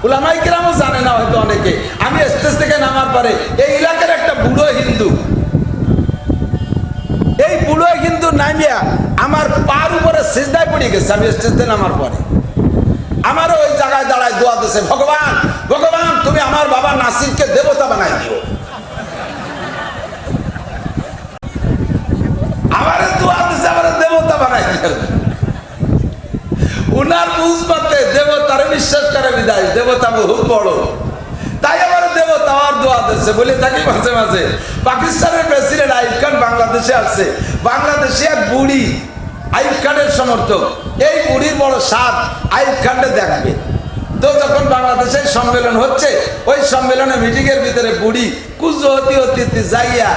উলামায়ে কেরামও জানে না হয়তো অনেকে। আমি স্টেজ থেকে নামার পরে এই এলাকার একটা বুড়ো হিন্দু, এই বুড়ো হিন্দু নামিয়া আমার পার উপরে সিজদায় পড়ে গেছে। আমি স্টেজ থেকে নামার পরে আমারও ওই জায়গায় দাঁড়ায় দোয়া দিয়েছে, ভগবান ভগবান তুমি আমার বাবা নাসিরকে দেবতা বানাই দিও। আমার দোয়া দিয়েছে, আমার দেবতা বানাই দিও। উনার বুঝবাতে দেবতারে বিশ্বাস করে বিদায়, দেবতা বহুত বড়, তাই আমার দেবতা আমার দোয়া দিচ্ছে বলে থাকি মাঝে মাঝে। পাকিস্তানের প্রেসিডেন্ট আইয়ুব খান বাংলাদেশে আসছে, বাংলাদেশে এক বুড়ি আইয়ুব খানের সমর্থক, এই বুড়ির বড় সাথ আইয়ুব খানকে দেখবে। তো যখন বাংলাদেশের সম্মেলন হচ্ছে, ওই সম্মেলনে মিটিং এর ভিতরে বুড়ি কুজো হতি হতি যাইয়া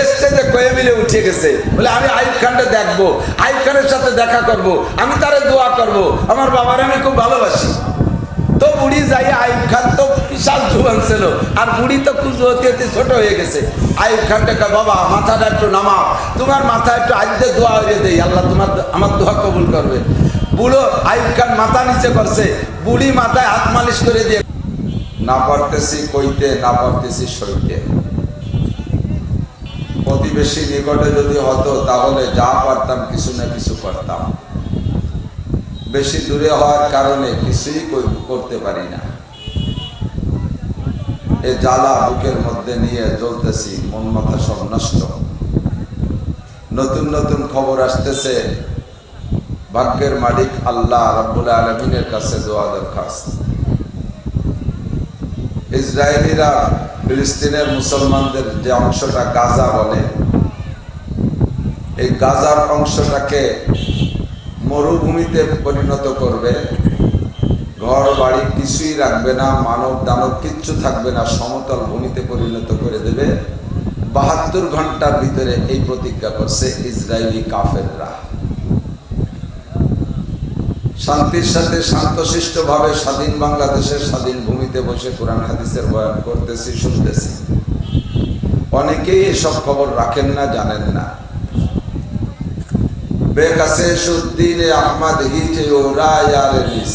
স্টেজে কয়ে মিলে উঠে গেছে, বলে আমি আইয়ুব খানকে দেখবো, আইয়ুব খানের সাথে দেখা করব, আমি তারে দোয়া করব, আমার বাবার আমি খুব ভালোবাসি। তো বুড়ি যাইয়া আইয়ুব খান তো বিশাল জুয়ান ছিল, আর বুড়ি তো কুজো হতি হতি ছোট হয়ে গেছে। আইয়ুব খানকে কয় বাবা মাথাটা একটু নামাও, তোমার মাথা একটু আজকে দোয়া হয়ে দেই, আল্লাহ তোমার আমার দোয়া কবুল করবে। বুড়ো আইয়ুব খান মাথা নিচে করছে, বুড়ি মাথায় হাত মালিশ করে দিয়ে, না পারতেছি কইতে, না পারতেছি সইতে। প্রতিবেশী নিকটে যদি হতো তাহলে যা পারতাম কিছু না কিছু করতাম, বেশি দূরে হওয়ার কারণে কিছুই করতে পারি না। এ জ্বালা বুকের মধ্যে নিয়ে জ্বলতেছি, মন মাথা সব নষ্ট। নতুন নতুন খবর আসতেছে, ভাগ্যের মালিক আল্লাহ রাব্বুল আলামিনের কাছে দোয়া দরখাস্ত। ইসরায়েলিরা ফিলিস্তিনের মুসলমানদের যে অংশটা গাজা বলে, এই গাজার অংশটাকে মরুভূমিতে পরিণত করবে, ঘর বাড়ি কিছুই রাখবে না, মানব দানব কিচ্ছু থাকবে না, সমতল ভূমিতে পরিণত করে দেবে। ৭২ ঘন্টার ভিতরে এই প্রতিজ্ঞা করছে ইসরায়েলি কাফেররা। শান্তির সাথে শান্তশিষ্ট ভাবে স্বাধীন বাংলাদেশের স্বাধীন ভূমিতে বসে কোরআন হাদিসের বয়ান করতেছি, শুনতেছি। অনেকেই এসব খবর রাখেন না, জানেন না। বেকাসে সুদ্দিনে আহমদ হিজে ওরা ইয়ারে নিস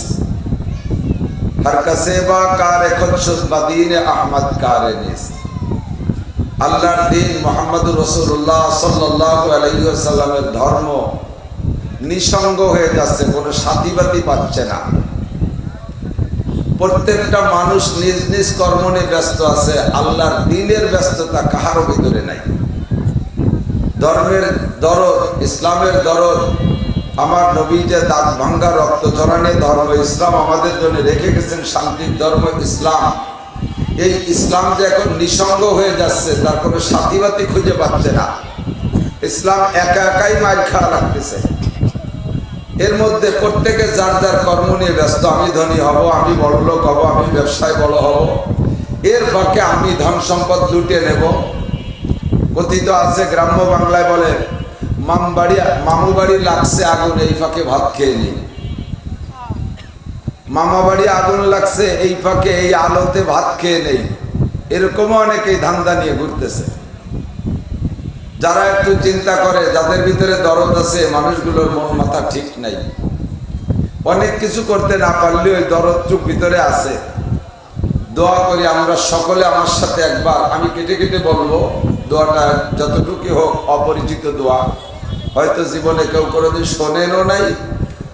হর কাসে বা কারে খুদশুদ বাদিনে আহমদ কারে নিস। আল্লাহর দিন মুহাম্মদুর রাসূলুল্লাহ সাল্লাল্লাহু আলাইহি ওয়াসাল্লামের ধর্ম নিঃসঙ্গ হয়ে যাচ্ছে, কোনো সাথীবাদী পাচ্ছে না। প্রত্যেকটা মানুষ নিজ নিজ কর্ম নিয়ে ব্যস্ত আছে, আল্লাহর দ্বীনের ব্যস্ততা কাহারও ভিতরে নাই। ধর্মের দরদ, ইসলামের দরদ, আমার নবী যে দাঁত ভাঙ্গা রক্ত ঝরানো ধর্ম ইসলাম আমাদের জন্য রেখে গেছেন, শান্তির ধর্ম ইসলাম। এই ইসলাম যে এখন নিঃসঙ্গ হয়ে যাচ্ছে, তার কোনো সাথীবাদী খুঁজে পাচ্ছে না। ইসলাম একা একাই মার খাওয়া লাগতেছে। এর মধ্যে প্রত্যেকে যার যার কর্ম নিয়ে ব্যস্ত, আমি ধনী হব, আমি বড় লোক হব, আমি ব্যবসায় বড় হব, এর ফাঁকে আমি ধন সম্পদ লুটে নেব। কথিত আছে, গ্রাম্য বাংলায় বলে মামু বাড়ি লাগছে আগুন, এই ফাঁকে ভাত খেয়ে নি। মামা বাড়ি আগুন লাগছে, এই ফাঁকে এই আলোতে ভাত খেয়ে নেই। এরকমও অনেকেই ধান্দা নিয়ে ঘুরতেছে। যারা একটু চিন্তা করে, যাদের ভিতরে দরদ আছে, মানুষগুলোর মন মাথা ঠিক নাই। অনেক কিছু করতে না পারলেও ওই দরদ চুপ ভিতরে আছে। দোয়া করি আমরা সকলে, আমার সাথে একবার, আমি কেটে কেটে বলবো, দোয়াটা যতটুকু হোক অপরিচিত দোয়া, হয়তো জীবনে কেউ কোনোদিন শোনেনও নাই,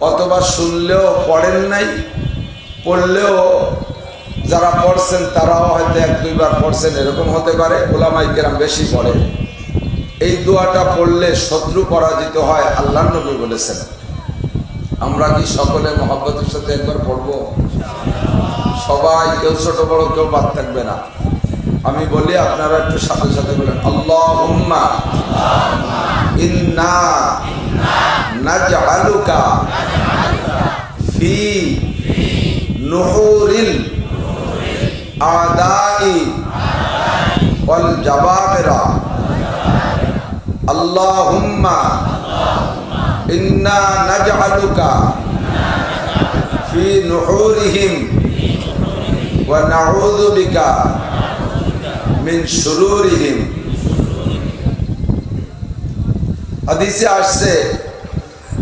অথবা শুনলেও পড়েন নাই, পড়লেও যারা পড়ছেন তারাও হয়তো ১-২ বার পড়ছেন, এরকম হতে পারে। উলামায়ে কেরাম বেশি পড়ে। এই দোয়াটা পড়লে শত্রু পরাজিত হয়, আল্লাহর নবী বলেছেন। আমরা কি সকলে মহব্বতের সাথে একবার পড়বো? সবাই, কেউ ছোট বড় কেউ বাদ থাকবে না। আমি বলি, আপনারা একটু সাথে সাথে বলেন, আল্লাহুম্মা ইন্না নাজআলুকা ফি নুহুরিল আদাই ওয়াল জাবাবিরা। আল্লাহুম্মা ইন্না নাজআলুকা ফি নুহুরিহিম ওয়া নাউযু বিকা মিন শুরুরিহিম। হাদিসে আসছে,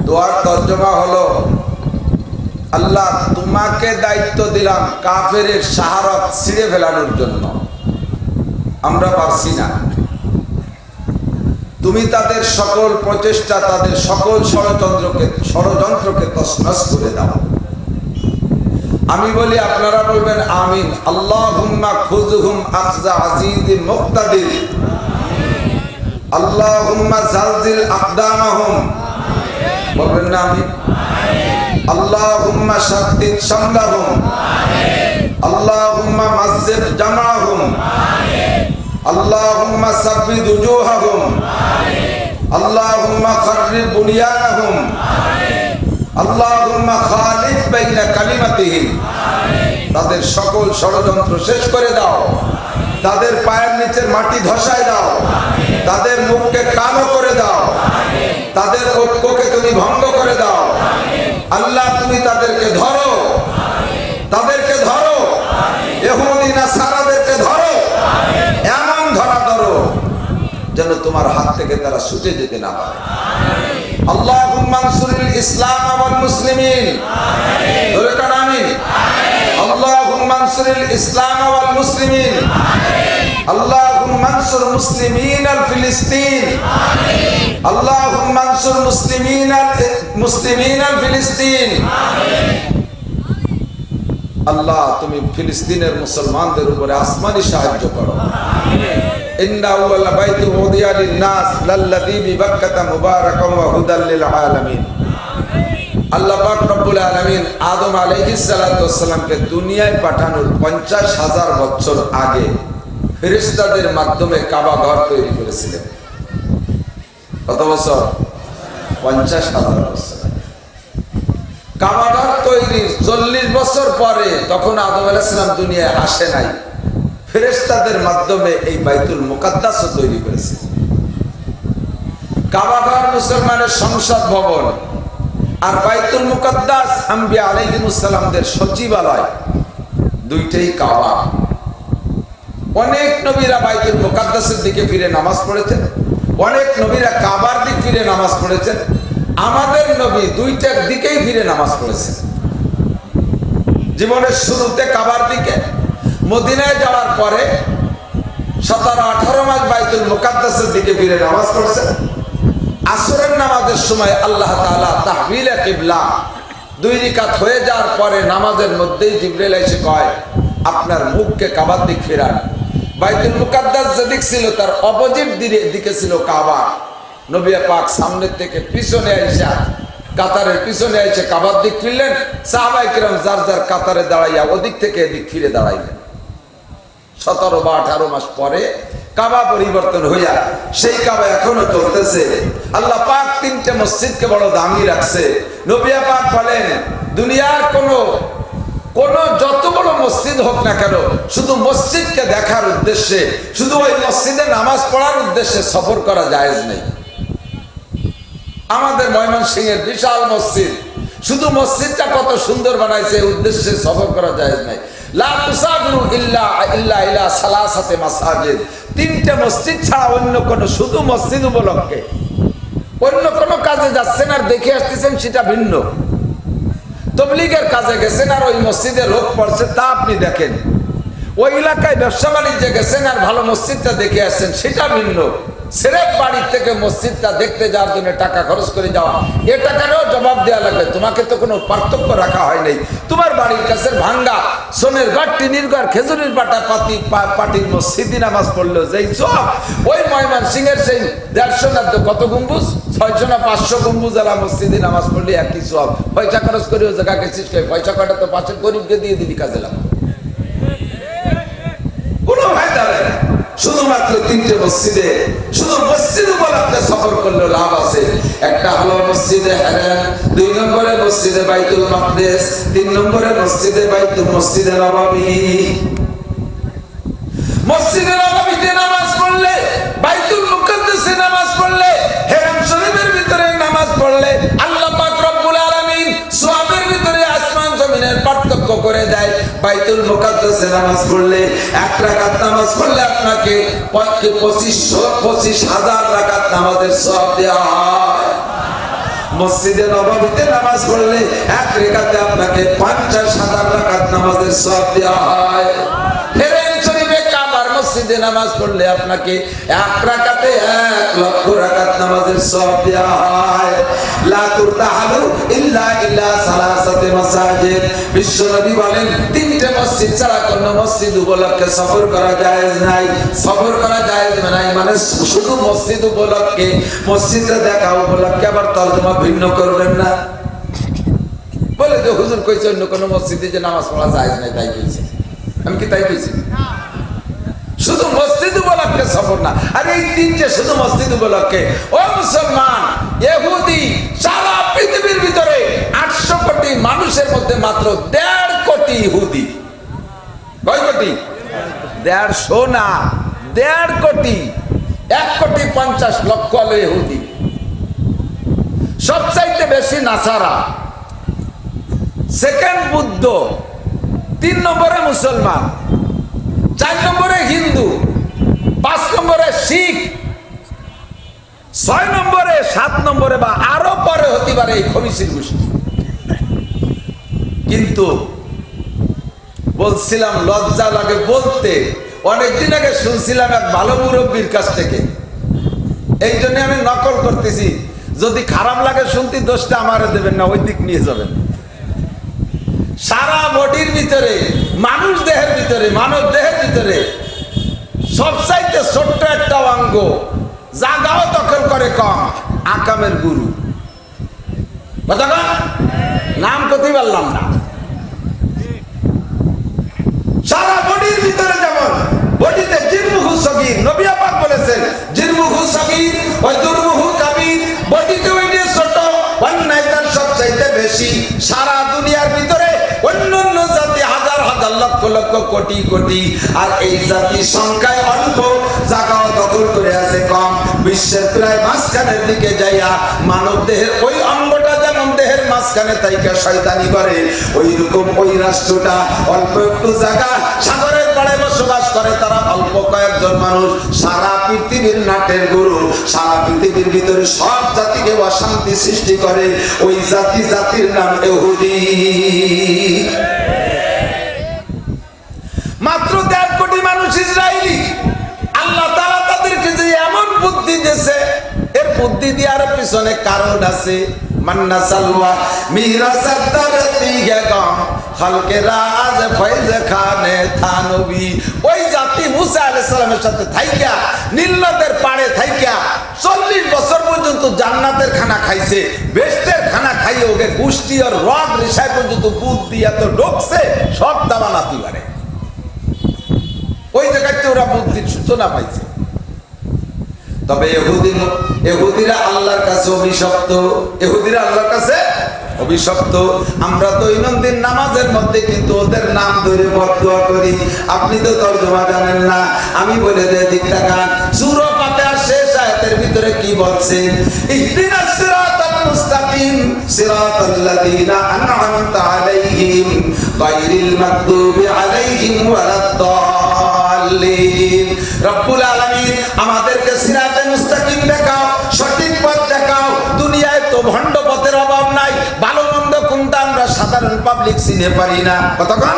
দোয়ার তর্জমা হলো, আল্লাহ তোমাকে দায়িত্ব দিলাম কাফেরের শাহারত ছিঁড়ে ফেলানোর জন্য, আমরা পারছি না। তুমি তাদের সকল প্রচেষ্টা, তাদের সকল ষড়যন্ত্রকে তছনছ করে দাও। আমি বলি, আপনারা বলবেন আমিন। আল্লাহুম্মা খুযহুম আখযা আজিজিন মুক্তাদির, আল্লাহুম্মা জালজিল আকদামাহুম, বলবেন না আমিন? আল্লাহুম্মা শাদ্দিদ শামলাহুম, আল্লাহুম্মা মাজ্জিদ জামাহুম, আল্লাহুম্মা সাব্বিদ উজুহাহুম, আল্লাহুম্মা খাররিব বুনিয়ানাহুম, আল্লাহুম্মা খালিফ বাইনা কালিমাতিহিম। তাদের সকল ষড়যন্ত্র শেষ করে দাও, তাদের পায়ের নিচের মাটি ধসায় দাও, তাদের মুখকে কালো করে দাও, তাদের ঐক্যকে তুমি ভঙ্গ করে দাও। আল্লাহ তুমি তাদেরকে ধরো, তাদেরকে ধরো, ইহুদি নাসারাদেরকে ধরো, এমন ধরা ধরো যেন তোমার হাত থেকে তারা ছুটে যেতে না পারে। আল্লাহুম্মা আনসুরিল ইসলাম ওয়াল মুসলিমিন, ধরে কান আমিন। আল্লাহুম্মা আনসুরিল ইসলাম ওয়াল মুসলিমিন, আল্লাহুম্মা আনসুর মুসলিমিন আল ফিলিস্তিন, আল্লাহুম্মা আনসুর মুসলিমিন আল ফিলিস্তিন। আল্লাহ তুমি ফিলিস্তিনের মুসলমানদের উপরে আসমানি সাহায্য করো। ইন্না আউয়ালা বাইতি উদিয়া লিন-নাস লাল্লাযী বিবাক্কাতা মুবারাকান ওয়া হুদাল লিল আলামিন। আল্লাহ পাক রব্বুল আলামিন আদম আলাইহিস সালাতু ওয়াস সালামকে দুনিয়ায় পাঠানোর 50,000 বছর আগে ফেরেশতাদের মাধ্যমে কাবা ঘর তৈরি করেছিলেন। কত বছর? 50,000 বছর। কাবা ঘর তৈরির 40 বছর পরে, তখন আদম আলাইহিস সালাম দুনিয়ায় আসে নাই, ফেরেশতাদের মাধ্যমে এই বাইতুল মুকাদ্দাসও তৈরি করেছে। কাবা ঘর মুসলমানের সংসদ ভবন, আর বাইতুল মুকাদ্দাস আম্বিয়া আলাইহিমুস সালামদের সচিবালয়, দুইটাই কাবা। অনেক নবীরা বাইতুল মুকাদ্দাসের দিকে ফিরে নামাজ পড়েছেন, অনেক নবীরা কাবার দিক ফিরে নামাজ পড়েছেন। আমাদের নবী দুইটার দিকেই ফিরে নামাজ পড়েছেন। জীবনের শুরুতে কাবার দিকে, মদিনায় যাওয়ার পরে 17-18 মাস বাইতুল মুকাদ্দাসের দিকে ফিরে নামাজ পড়ছেন। আসরের নামাজের সময় আল্লাহ তাআলা তাহবিলে কিবলা 2 রাকাত হয়ে যাওয়ার পরে নামাজের মধ্যেই জিবরাইল এসে কয়, আপনার মুখকে কাবার দিক ফেরান। বাইতুল মুকাদ্দাস যেদিক ছিল তার অপোজিট দিকে ছিল কাবা। নবী পাক সামনের থেকে পিছনে আইসা, কাতারের পিছনে এসে কাবার দিক ফিরলেন। সাহাবায়ে কিরাম যার যার কাতারে দাঁড়াইয়া ওদিক থেকে এদিক ফিরে দাঁড়াইলেন। 17 বা 18 মাস পরে কাবা পরিবর্তন হইয়া সেই কাবা এখনো চলতেছে। আল্লাহ পাক 3টে মসজিদকে বড় দামি রাখছে। নবী পাক বলেন, দুনিয়ার কোন যত বড় মসজিদ হোক না কেন, শুধু মসজিদকে দেখার উদ্দেশ্যে, শুধু ওই মসজিদে নামাজ পড়ার উদ্দেশ্যে সফর করা জায়েজ নেই। আমাদের ময়মনসিংহের বিশাল মসজিদ, শুধু মসজিদটা কত সুন্দর বানাইছে এই উদ্দেশ্যে সফর করা জায়েজ নাই। লা তুসাফিরু ইল্লা ইলা সালাসাতি মাসাজিদ, 3টে মসজিদ ছাড়া অন্য কোন, শুধু মসজিদ উপলক্ষে অন্য কোন কাজে যাচ্ছেন আর দেখে আসতেছেন সেটা ভিন্ন। তবলিগের কাজে গেছেন আর ওই মসজিদে লোক পড়ছে তা আপনি দেখেন। ওই এলাকায় ব্যবসা বাণিজ্যে গেছেন আর ভালো মসজিদটা দেখে আসছেন সেটা ভিন্ন। সিরেফ বাড়ির থেকে মসজিদটা দেখতে যাওয়ার জন্য টাকা খরচ করে যাওয়া, এ টাকারও জবাব দেওয়া লাগবে। তোমাকে তো কোনো পার্থক্য রাখা হয় নাই। তোমার বাড়ির কাছে ভাঙ্গা সোনের ঘর, টিনির ঘর, খেজুরির পাটা পাটির মসজিদে নামাজ পড়লো যেই সব, ওই ময়মনসিংহের সেই 150 না কত গম্বুজ, 600 না 500 গম্বুজ আলা মসজিদে নামাজ পড়লে একই সব। পয়সা খরচ করে ওই জায়গা গেছিস, পয়সা কটা তো পাশের গরিবকে দিয়ে দিবি, কাজে লাগবে। কোনো ফায়দা নেই। শুধুমাত্র 3টে মসজিদে, শুধু মসজিদ উপলক্ষে সফর করলে লাভ আছে। একটা হলো মসজিদে হারাম, 2 নম্বরে মসজিদে বাইতুল মাকদিস, 3 নম্বরে মসজিদে নববী। মসজিদে নববীতে নামাজ পড়লে, বাইতুল মুকাদ্দাসে নামাজ পড়লে, হারাম শরীফের ভিতরে নামাজ পড়লে আল্লাহ পাক রব্বুল আলামিন সওয়াবের ভিতরে আসমান জমিনের পার্থক্য করে দেয়। বাইতুল মুকাদ্দাসে নামাজ পড়লে, 1 রাকাত নামাজ পড়লে আপনাকে 25,000 রাকাত নামাজের সওয়াব দেওয়া হয়। মসজিদে নববীতে নামাজ পড়লে এক রাকাতে আপনাকে 50,000 রাকাত নামাজের সওয়াব দেওয়া হয়। হেরেম শরীফে কাবার মসজিদে নামাজ পড়লে আপনাকে এক রাকাতে 1,00,000 রাকাত নামাজের সওয়াব দেওয়া হয়। লা তুরতাহালু ইল্লা ইলা সালাসাতি মাসাজিদ, বিশ্বনবী বলেন তিনটে মসজিদ ছাড়া কোন মসজিদ উপলক্ষে সফর করা জায়েজ নাই। সফর করা জায়েজ নাই মানে শুধু মসজিদ উপলক্ষে, মসজিদে দেখা উপলক্ষে আবার তরজমা ভিন্ন করবেন না। বলে যে হুজুর কইছে অন্য কোন মসজিদে যে নামাজ পড়া জায়েজ নাই, তাই কইছে। আমি কি তাই কইছি? শুধু মসজিদ উপলক্ষে সফর না। আর এই তিনটে শুধু মসজিদ উপলক্ষে। ও মুসলমান, ইহুদি সারা পৃথিবীর ভিতরে 800 কোটি মানুষের মধ্যে মাত্র 1.5 কোটি ইহুদি। কয় কোটি? 150 না, 1.5 কোটি। 1,50,00,000 হলো ইহুদি। সবচাইতে বেশি নাসারা, সেকেন্ড বুদ্ধ, 3 নম্বরে মুসলমান, 4 নম্বরে হিন্দু, 5 নম্বরে শিখ, 6 নম্বরে 7 নম্বরে বা আরো পরে হতে পারে এই খবিসির গোষ্ঠী। কিন্তু বলছিলাম লজ্জা লাগে বলতে, অনেকদিন আগে শুনছিলাম এক ভালো মুরব্বীর কাছ থেকে, এই জন্য আমি নকল করতেছি। যদি খারাপ লাগে শুনতে দোষটা আমারে দেবেন না, ওই দিক নিয়ে যাবেন। সারা বডির ভিতরে, মানুষ দেহের ভিতরে, মানব দেহের ভিতরে সবচাইতে ছোট্ট একটা অঙ্গ, জায়গাও দখল করে কম, আকামের গুরু। নাম কোথায় বললাম না। সারা বডির ভিতরে যেমন বডিতে জিরমুহু সগীর, নবী পাক বলেছেন জিরমুহু সগীর ওই দুরমুহু কাবীর। বডিতে ওই যে ছোট, অন্যায় তার সবচাইতে বেশি। সারা দুনিয়ার ভিতরে অন্যান্য জাতি হাজার হাজার লক্ষ লক্ষ কোটি কোটি, আর এই জাতির সংখ্যায় অল্প, জায়গাও দখল করে আছে কম। বিশ্বের প্রায় মাঝখানের দিকে যাইয়া মানব দেহের ওই অঙ্গটা যেমন দেহের মাঝখানে তাইকা শয়তানি করে, ওই রকম ওই রাষ্ট্রটা অল্প একটু জায়গা, সাগরের পাড়ে বসবাস করে তারা অল্প কয়েকজন মানুষ, সারা পৃথিবীর নাটের গুরু, সারা পৃথিবীর ভিতরে সব জাতিকে অশান্তি সৃষ্টি করে। ওই জাতির নাম ইহুদি। মাত্র 1.5 কোটি মানুষ ইসরায়েলি। আল্লাহ তাআলা তাদেরকে যে এমন বুদ্ধি দিয়েছে, এর বুদ্ধি দেওয়ার পিছনে কারণ আছে। মান্না সালওয়া মিরাসাত দারতি গাম খালকে রাজ ফয়জ খানে থানবী। ওই জাতি মুসা আলাইহিস সালামের সাথে থাইকা, নীল নদের পাড়ে থাইকা 40 বছর পর্যন্ত জান্নাতের খানা খাইছে, বেহেশতের খানা খাইয়ে ওকে গোষ্ঠী আর রগ রিসায় পর্যন্ত বুদ্ধি এত ঢোকছে, সব দাওয়ানাতি করে। ওই জায়গাতে ওরা বুদ্ধির সূচনা পাইছে। তবে ইহুদিরা আল্লাহর কাছে অভিশপ্ত। ইহুদিরা আল্লাহর কাছে অভিশপ্ত। আমরা দৈনন্দিন নামাজের মধ্যে কিন্তু ওদের নাম ধরে বদদুয়া করি। আপনি তো তরজমা জানেন না, আমি বলে দেই, দিক তাকান। সূরা ফাতিহার শেষ আয়াতের ভিতরে কি বলছে? ইহদিনাস সিরাতাল মুস্তাকিম সিরাতাল্লাযীনা আন'আমতা আলাইহিম গায়রিল মাগদুবি আলাইহিম ওয়ালাদ-দাল্লিন। রব্বুল আলামিন আমাদেরকে সিরাতে মুস্তাকিম দেখাও, সঠিক পথ দেখাও। দুনিয়ায় তো ভণ্ড পথের অভাব নাই, ভালো মন্দ কোনটা আমরা সাধারণ পাবলিক চিনে পারি না। কতক্ষণ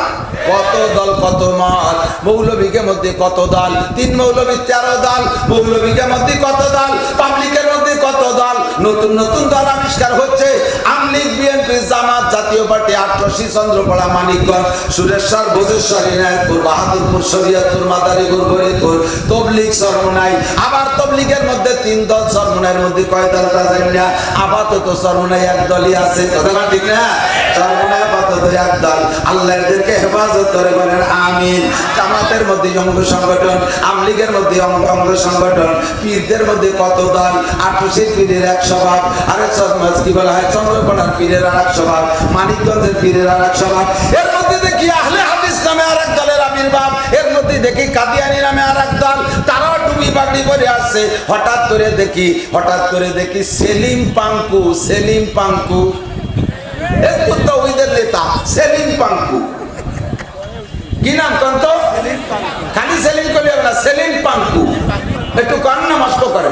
কত দল কত মত, মৌলবীকে মধ্যে কত দল, 3 মৌলবী 13 দল, মৌলবীকে মধ্যে কত দল, পাবলিকের মধ্যে কত দল, নতুন নতুন দল আবিষ্কার হচ্ছে। আমলিগ, বিএনপি, জামাত, জাতীয় পার্টি, আটরশি, চন্দ্রপাড়া, মানিকগঞ্জ, সুরেশ্বর, ভোজেশ্বর, ইনায়তপুর, বাহাদুরপুর, শরীয়তপুর, মাদারীপুর, ফরিদপুর, তবলিগ, চরমোনাই। আবার তবলিগের মধ্যে 3 দল, চরমোনাইয়ের মধ্যে কয় দল তা জানি না। আপাতত চরমোনাই এক দলই আছে, কথা ঠিক না? চরমোনাই আপাতত এক দল। আল্লাহ এদেরকে হেফাজত করে বলেন আমিন। জামাতের মধ্যে অঙ্গ সংগঠন, আমলিগের মধ্যে অঙ্গ সংগঠন, পীরদের মধ্যে কত দল, আটরশির পীরের এক স্বভাব, আরেক সমাজ কি বলা হয়, চন্দ্রকোনার পীরের আর এক স্বভাব, মানিকগঞ্জের পীরের আর এক স্বভাব। এর মধ্যে দেখি আহলে হাদিস নামে আর এক দলের আবির্ভাব। এর মধ্যে দেখি কাদিয়ানি নামে আর এক দল, তারাও টুপি পাগড়ি পরে আসছে। হঠাৎ করে দেখি সেলিম পাঙ্কু একটু তো ওইদের নেতা সেলিম পাঙ্কু। কি নাম কোন তো? খালি সেলিম করলে হবে না, সেলিম পাঙ্কু। একটু কন্যা মস্ত করে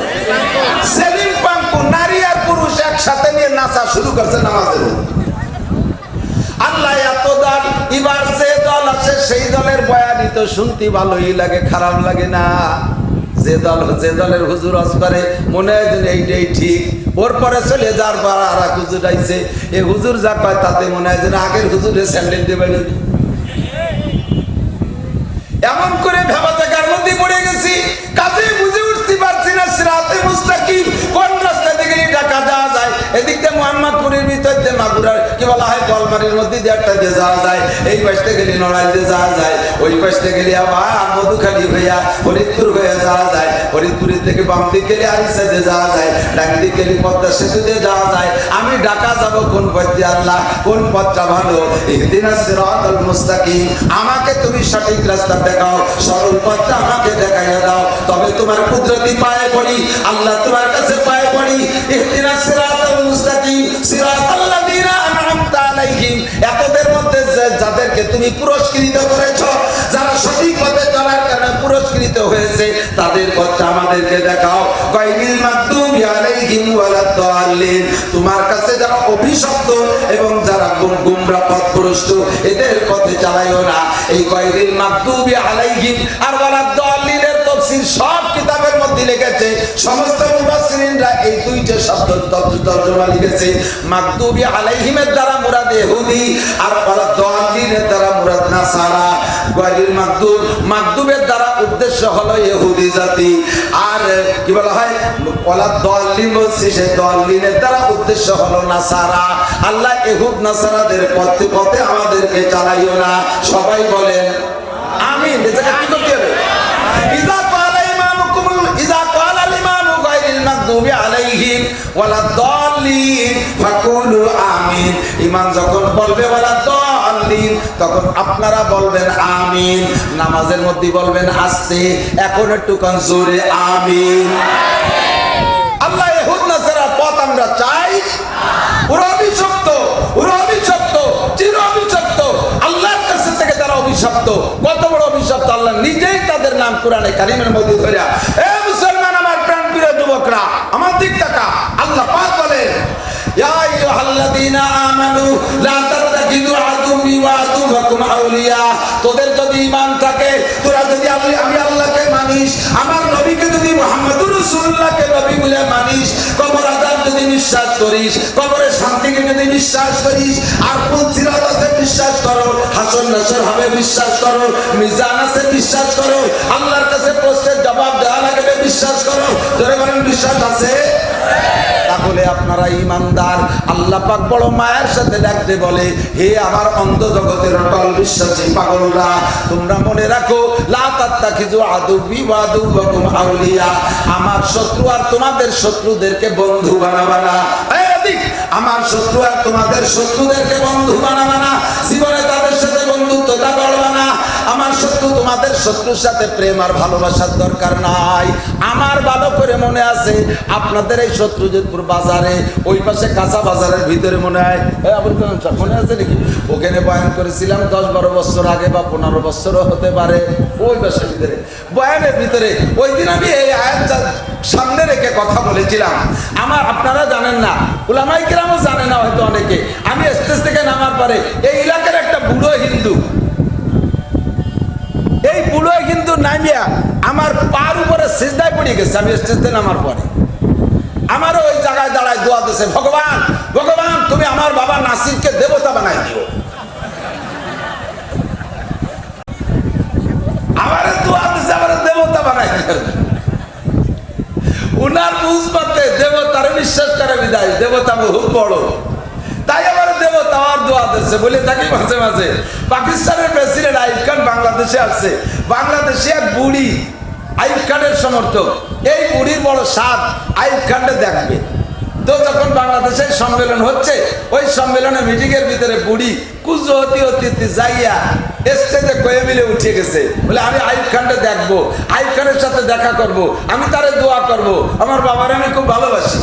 সেলিম পাঙ্কু। নারী আর পুরুষ একসাথে নিয়ে নাচা শুরু করছে নামাজের মধ্যে। আল্লাহ এত দল, এবার যে দল আছে সেই দলের বয়ানই তো শুনতে ভালোই লাগে, খারাপ লাগে না। যে দলের হুজুর ওয়াজ করে মনে হয় যেন এইটাই ঠিক, ওর পরে চলে যার পর আর এক হুজুর আইছে, এই হুজুর যা কয় তাতে মনে হয় যেন আগের হুজুরের স্যান্ডেল দিয়ে বেড়ে। এমন করে ভেবা জায়গার মধ্যে পড়ে গেছি, কাজে বুঝে উঠতে পারছি না সিরাতে মুস্তাকিম কোন রাস্তা থেকে ঢাকা যাওয়া যায়। এদিক দিয়ে মোহাম্মদপুরের ভিতর দিয়ে মাগুরার কি বলা হয় বলমারির মধ্যে দিয়ে একটা দিয়ে যাওয়া যায়, এই পাশে গেলে নড়াইল দিয়ে যাওয়া যায়, ওই পাশে গেলে আবার মধুখালী হইয়া ফরিদপুর হয়ে যাওয়া যায়, ফরিদপুরের থেকে বাম দিক গেলে আরিসা দিয়ে যাওয়া যায়, ডান দিক গেলে পদ্মা সেতু দিয়ে যাওয়া যায়। আমি ঢাকা যাব কোন পথ দিয়ে আল্লাহ, কোন পথটা ভালো? ইহদিনাস সিরাতাল মুস্তাকিম, আমাকে তুমি সঠিক রাস্তা দেখাও, সরল পথটা আমাকে দেখাইয়া দাও। তবে তোমার কুদরতি পায়ে পড়ি আল্লাহ, তোমার কাছে পায়ে পড়ি। ইহদিনাস সিরাতাল মুস্তাকিম সিরাতাল্লাযিনা আন'আমতা আলাইহিম, এতদের মধ্যে যাদেরকে তুমি পুরস্কৃত করেছো, যারা সঠিক পথে চলার কারণে পুরস্কৃত হয়েছে, তাদের পথটা আমাদেরকে দেখাও। গায়রিল মাগদুবি আলাইহিম ওয়ালাদ-দাল্লিন, তোমার কাছে যারা অভিশপ্ত এবং যারা গুমরাহ পথভ্রষ্ট, এদের পথে চালাইও না। এই গায়রিল মাগদুবি আলাইহিম আর ওয়ালাদ-দাল্লিনের তাফসীর সব কিতাবের মধ্যে লিখেছে, সমস্ত মুফাসসিরিনরা এই দুইটা শব্দ তর্জমা লিখেছে। মাগদুবি আলাইহিমের দ্বারা মুরাদ ইহুদি আর ওয়ালাদ-দাল্লিনের দ্বারা মুরাদ নাসারা। গায়রিল মাগদুবের দ্বারা উদ্দেশ্য হলো ইহুদি জাতি, আর কি বলা হয় ওয়ালাদ-দাল্লিন বলছে, সেই দাল্লিনের দ্বারা উদ্দেশ্য হলো নাসারা। আল্লাহ ইহুদ নাসারাদের পথে পথে আমাদেরকে চালাইও না। সবাই বলেন আমিন। এটাকে কি করতে হবে? ইযা ক্বালা ইমামুকুম ইযা ক্বালা ইমামু গায়রিল মাগদুবি আলাইহিম ওয়ালাদ-দাল্লিন ফাকুলু আমিন। ইমাম যখন বলবে ওয়ালাদ-দাল্লিন, তখন আপনারা বলবেন আমিন। নামাজের মধ্যে বলবেন আস্তে, এখন একটু কান জোরে আমিন। আল্লাহ ইহুদ নাসারা পথ আমরা চাই, ওরা অভিশপ্ত, ওরা অভিশপ্ত, চির অভিশপ্ত। আল্লাহর কাছে থেকে তারা অভিশপ্ত। কত বড় অভিশপ্ত! আল্লাহ নিজেই তাদের নাম কোরআনে কারিমের মধ্যে ধরে। এ মুসলমান, আমার প্রাণ প্রিয় যুবকরা, আমার দিক তাকা। আল্লাহ পাক বলেন, ইয়া আইয়ুহাল্লাযীনা আমানু লা তাত্তাখিযু আদুওয়ি ওয়া আদুওয়াকুম আউলিয়া। তোদের যদি ঈমান থাকে, তোরা যদি আমি আল্লাহকে মানিস, আমার নবীকে যদি মুহাম্মদুর রাসূলুল্লাহকে নবী বলে মানিস, কবর আযাব যদি বিশ্বাস করিস, কবরের শান্তিকে যদি বিশ্বাস করিস, আর কুল সিরাত আছে বিশ্বাস করো, হাসর নাসর হবে বিশ্বাস করো, মিজান আছে বিশ্বাস করো, আল্লাহর কাছে প্রশ্নের জবাব দেওয়া লাগবে বিশ্বাস করো। তোরা বলেন বিশ্বাস আছে? তাহলে আপনারা ঈমানদার। আল্লাহ পাক বড় মায়ের সাথে ডাকতে বলে, হে আমার অন্ধ জগতের অটল বিশ্বাসী পাগলরা, তোমরা মনে রাখো, লা তাত্তাখিযু আদুওয়ি ওয়া আদুওয়াকুম আউলিয়া। আমার শত্রু আর তোমাদের শত্রুদেরকে বন্ধু বানাবা না। আমার শত্রু আর তোমাদের শত্রুদেরকে বন্ধু বানাবা না। জীবনে তাদের সাথে বন্ধুত্বটা করবা না। আমার শত্রু তোমাদের শত্রুর সাথে প্রেম আর ভালোবাসার দরকার নাই। আমার ভালো করে মনে আছে, আপনাদের এই শত্রুজিৎপুর বাজারে ওই পাশে কাঁচা বাজারের ভিতরে মনে হয় মনে আছে নাকি, ওখানে বয়ান করেছিলাম 10-12 বছর আগে বা 15 বছরও হতে পারে। ওই পাশের ভিতরে বয়ানের ভিতরে ওই দিন আমি এই আয়াতটা সামনে রেখে কথা বলেছিলাম। আপনারা জানেন না, উলামায়ে কেরামও জানে না হয়তো অনেকে। আমি স্টেজ থেকে নামার পরে এই এলাকার একটা বুড়ো হিন্দু, এই বুড়ো হিন্দু নামিয়া আমার পার উপরে সিজদায় পড়ে গেছে। আমি স্টেজ থেকে নামার পরে আমারও ওই জায়গায় দাঁড়ায় দোয়া দিয়েছে, ভগবান ভগবান তুমি আমার বাবা নাসিরকে দেবতা বানাই দিও। আমার দোয়া দিয়েছে, আমার দেবতা বানাই দিও। উনার বুঝবাতে দেবতার বিশ্বাস করে বিদায়, দেবতা বহু বড়, তাই আমার দেবতা আর দোয়া দিচ্ছে বলে থাকি মাঝে মাঝে। পাকিস্তানের প্রেসিডেন্ট আইয়ুব খান বাংলাদেশে আসছে, বাংলাদেশে এক বুড়ি আইয়ুব খানের সমর্থক, এই বুড়ির বড় সাথ আইয়ুব খানকে দেখবে। তো যখন বাংলাদেশের সম্মেলন হচ্ছে, ওই সম্মেলনে মিটিং এর ভিতরে বুড়ি কুজো হতে যাইয়া স্টেজে কয়ে মিলে উঠে গেছে, বলে আমি আইয়ুব খানকে দেখবো, আইয়ুব খানের সাথে দেখা করব, আমি তারে দোয়া করব, আমার বাবার আমি খুব ভালোবাসি।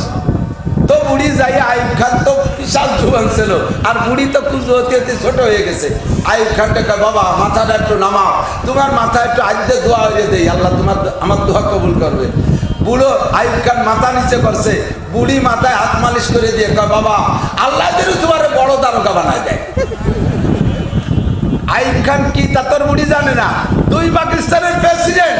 তো বুড়ি যাইয়া, আইয়ুব খান তো বিশাল জুয়ান ছিল, আর বুড়ি তো কুজো হতে ছোট হয়ে গেছে। আইয়ুব খানকে কয়, বাবা মাথাটা একটু নামাও, তোমার মাথা একটু আজকে দোয়া হয়ে দেই, আল্লাহ তোমার আমার দোয়া কবুল করবে। বুড়ো আইব খান মাথা নিচে করছে, বুড়ি মাথায় হাত মালিশ করে দিয়ে কয় বাবা আল্লাহ যেন তোমার বড় দারোগা বানায় দেয়। আইব খান কি তা তোর বুড়ি জানে না, দুই পাকিস্তানের প্রেসিডেন্ট,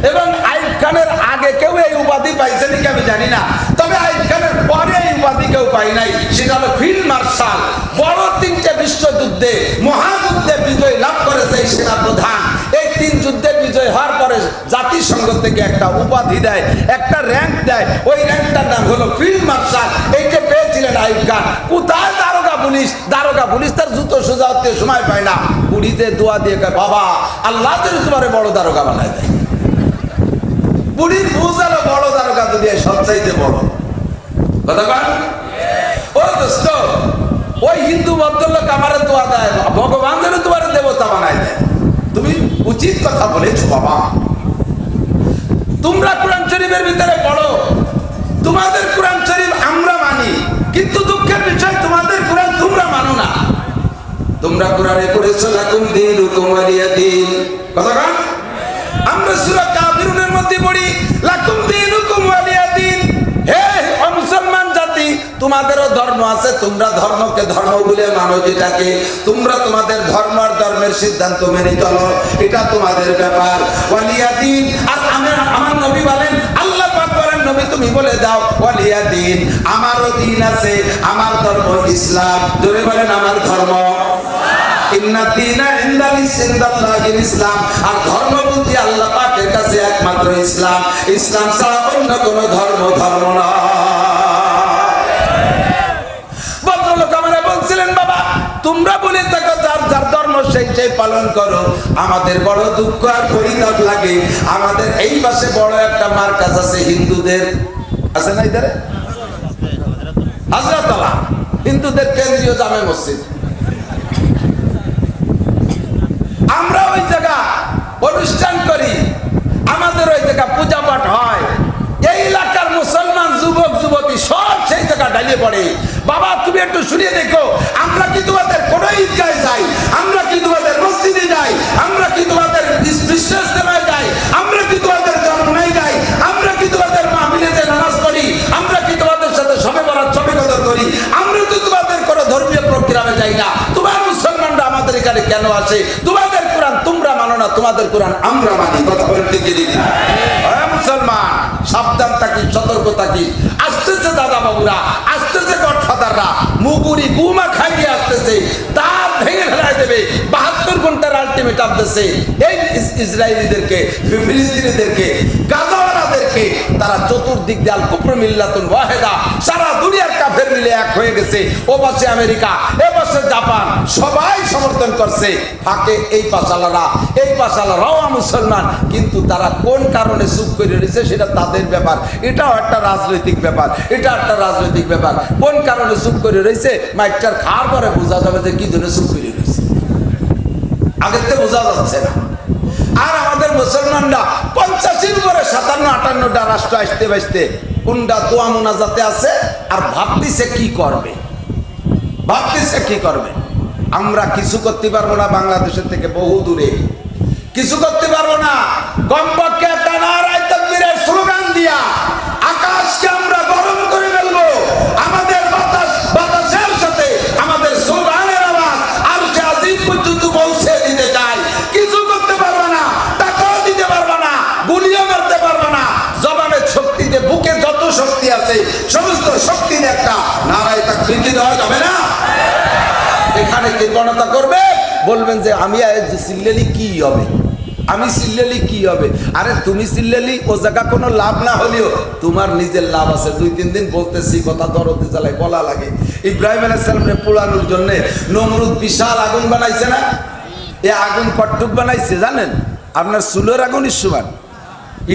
এবং আইব খানের আগে কেউ এই উপাধি পাইছে নাকি আমি জানি না, তবে আইব খানের পরে এই উপাধি কেউ পাই নাই। সেটা হলো ফিল্ড মার্শাল। বড় তিনটে বিশ্বযুদ্ধে মহাযুদ্ধে বিজয় লাভ করেছে এই সেনা প্রধান। এই তিন যুদ্ধে বিজয় হওয়ার পরে জাতিসংঘ থেকে একটা উপাধি দেয়, একটা র্যাঙ্ক দেয়, ওই র্যাঙ্কটার নাম হলো ফিল্ড মার্শাল। এইটা পেয়েছিলেন আইব খান। কোথায় দারোগা পুলিশ? দারোগা পুলিশ তার জুতো সোজা হতে সময় পায় না, বুড়িতে দোয়া দিয়ে কয় বাবা আল্লাহ যেন তোমার বড় দারোগা বানায় দেয়। বুড়ির বুঝালো বড় দারোগা দুনিয়ায় সবচাইতে বড় কথা বল। ও দোস্ত, ওই হিন্দু ভদ্রলোক আমার দোয়া দেয় ভগবান যেন তোমার দেবতা বানায় দেয়। তুমি উচিত কথা বলেছো বাবা। তোমরা কোরআন শরীফের ভিতরে পড়ো, তোমাদের কোরআন শরীফ আমরা মানি, কিন্তু দুঃখের বিষয় তোমাদের কোরআন তোমরা মানো না। তোমরা কোরআনে পড়েছো লাকুম দীনুকুম ওয়ালিয়া দীন, কথা বল। আমরা সূরা কাফিরুনের মধ্যে পড়ি লাকুম দীনুকুম ওয়ালিয়া দীন। হে মুসলমান জাতি, তোমাদেরও ধর্ম আছে, তোমরা ধর্মকে ধর্ম বলে মানো, যেটাকে তোমরা তোমাদের ধর্ম আর ধর্মের সিদ্ধান্ত মেনে চলো, এটা তোমাদের ব্যাপার। ওয়ালিয়া দীন। আর আমার নবী বলেন, আল্লাহ পাক বলেন নবী তুমি বলে দাও ওয়ালিয়া দীন, আমারও দিন আছে, আমার ধর্ম ইসলাম। জোরে বলেন আমার ধর্ম ইসলাম। আর ধর্ম বলতে আল্লাহ পাকের কাছে একমাত্র ইসলাম, ইসলাম ছাড়া অন্য কোন ধর্ম না। ভদ্রলোক আমরা বলছিলেন বাবা তোমরা বলে থাকো যার যার ধর্ম সেই সেই পালন করো। আমাদের বড় দুঃখ আর পরিতাপ লাগে, আমাদের এই পাশে বড় একটা মার্কাজ আছে হিন্দুদের, আছে না ইধারে হাজরাতলা, হিন্দুদের কেন্দ্রীয় জামে মসজিদ। আমরা ওই জায়গা অনুষ্ঠান করি, আমাদের ওই জায়গা পূজা পাঠ হয়, এই এলাকার মুসলমান যুবক যুবতী সব সেই জায়গা ঢালিয়ে পড়ে। বাবা তুমি একটু শুনিয়ে দেখো, আমরা কি তোমাদের কোন ঈদগাহে যাই, আমরা কি তোমাদের মসজিদে যাই, আমরা কি তোমাদের বিশ্বাসে যাই, আমরা কি তোমাদের জন্মনায় যাই, আমরা কি তোমাদের মাহফিলেতে নামাজ পড়ি, আমরা কি তোমাদের সাথে সবে বরাত সবে কদর করি, আমরা তো তোমাদের কোন ধর্মীয় প্রোগ্রামে যাই না। তোমার মুসলমানরা আমাদের এখানে কেন আসে? তোমাদের কোরআন তোমরা মানো না, তোমাদের কোরআন আমরা মানি। কথা বলেন ঠিক কি না? মুসলমান সাবধান থাকি, সতর্ক থাকি। আসতেছে দাদা বাবুরা, আসতেছে গডফাদাররা, মুগুরি গুমা খাইয়ে আসতেছে, তার ভেঙে ফেলাই দেবে। 72 ঘন্টার আলটিমেটাম দিচ্ছে এই ইসরায়েলিদেরকে, ফিলিস্তিনিদেরকে, গাজাওয়ালাদেরকে। তারা চতুর্দিক দিয়ে আল কুফর মিল্লাতুন ওয়াহিদা, সারা দুনিয়ার কাফের মিলে এক হয়ে গেছে। ও পাশে আমেরিকা, এ পাশে জাপান, সবাই সমর্থন করছে। ফাঁকে এই পাশালারা, এই পাশালারাও মুসলমান, কিন্তু তারা কোন কারণে চুপ করে রয়েছে সেটা তাদের ব্যাপার। এটাও একটা রাজনৈতিক ব্যাপার, এটা একটা রাজনৈতিক ব্যাপার। কোন কারণে চুপ করে রয়েছে মাইকটার খাওয়ার পরে বোঝা যাবে যে কি জন্য চুপ করে রয়েছে, আগের থেকে বোঝা যাচ্ছে না। আর আমাদের মুসলমানরা 50-এর উপরে 57-58টা রাষ্ট্র আসতে বাঁচতে কোনটা দোয়া মোনাজাতে আছে, আর ভাবতেছে কি করবে, ভাবতেছে কি করবে। আমরা কিছু করতে পারবো না, বাংলাদেশের থেকে বহু দূরে কিছু করতে পারবো না। কমপক্ষে একটা নারায়ে তাকবীরের স্লোগান দিয়া আকাশকে আমরা গরম করে ফেলবো। আমাদের বাতাসের সাথে আমাদের স্লোগানের আওয়াজ আরশে আজিম পর্যন্ত পৌঁছে দিতে চাই। কিছু করতে পারবে না, টাকাও দিতে পারবে না, গুলিও মারতে পারবে না। জবানের শক্তিতে, বুকে যত শক্তি আছে সমস্ত শক্তি একটা নারায়ে তাকবীর দেওয়া যাবে না। এখানে কে গণতা করবে? বলবেন যে আমি চিল্লালি কি হবে, আমি চিল্লালি কি হবে? আরে তুমি চিল্লালি ও জায়গা কোনো লাভ না হলেও তোমার নিজের লাভ আছে। 2-3 দিন বলতেছি কথা দরদে জ্বালায় বলা লাগে। ইব্রাহিম আলাইহিস সালামকে পোড়ানোর জন্য নমরুদ বিশাল আগুন বানাইছে না? এই আগুন কটটুক বানাইছে জানেন? আপনার চুলের আগুনই সমান,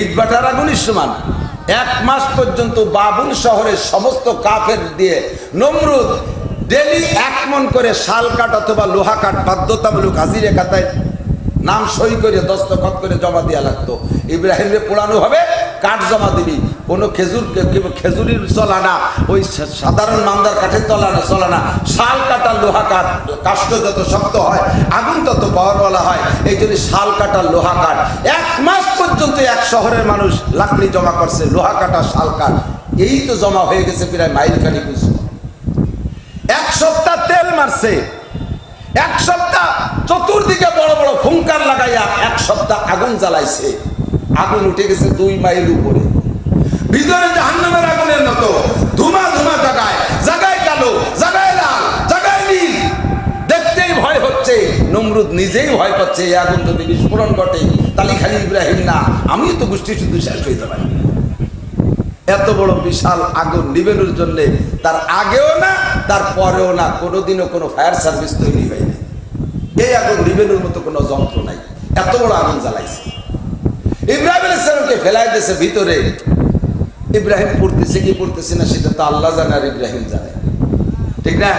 ইট ভাটার আগুনই সমান। 1 মাস পর্যন্ত বাবুল শহরের সমস্ত কাফের দিয়ে নমরুদ ডেলি 1 মণ করে শাল কাঠ অথবা লোহা কাঠ বাধ্যতামূলক হাজিরে খাতায় নাম সই করে দস্তখত করে জমা দেওয়া লাগতো। ইব্রাহিমকে পোড়ানো হবে, কাঠ জমা দিবি, কোনো খেজুরির চলা না, ওই সাধারণ মান্দার কাঠের চলা না, শাল কাটার লোহা কাঠ, কাষ্ঠ যত শক্ত হয় আগুন তত পাওয়ারওয়ালা হয়, এই জন্য শাল কাটার লোহা কাঠ। 1 মাস পর্যন্ত এক শহরের মানুষ লাকড়ি জমা করছে, লোহা কাটা শাল কাঠ, এই তো জমা হয়ে গেছে প্রায় মাইল খানিক উঁচু। 1 সপ্তাহ তেল মারছে, 1 সপ্তাহ চতুর্দিকে বড় বড় ফুঙ্কার লাগাইয়া 1 সপ্তাহ আগুন জ্বালাইছে, আগুন উঠে গেছে 2 মাইল উপরে, ভিতরে জাহান্নামের আগুনের মতো ধুমা ধুমা, জায়গায় কালো, জায়গায় লাল, জায়গায় নীল, দেখতেই ভয় হচ্ছে। নমরুদ নিজেই ভয় পাচ্ছে, এই আগুন যদি বিস্ফোরণ ঘটে তাহলে খালি ইব্রাহিম না, আমিও তো গোষ্ঠী শুধু শেষ হয়ে যাবে। এত বড় বিশাল আগুন নিবেনোর জন্য তার আগেও না তার পরেও না কোনোদিনও কোনো ফায়ার সার্ভিস তৈরি হয়নি। এই আগুন নিবেনোর মতো কোনো যন্ত্র নাই, এত বড় আগুন জ্বালাইছে। ইব্রাহিম আলাইহিস সালামকে ফেলাই দিয়েছে ভিতরে। ইব্রাহিম পড়তেছে কি পড়তেছে না সেটা তো আল্লাহ জানে আর ইব্রাহিম জানে, ঠিক না?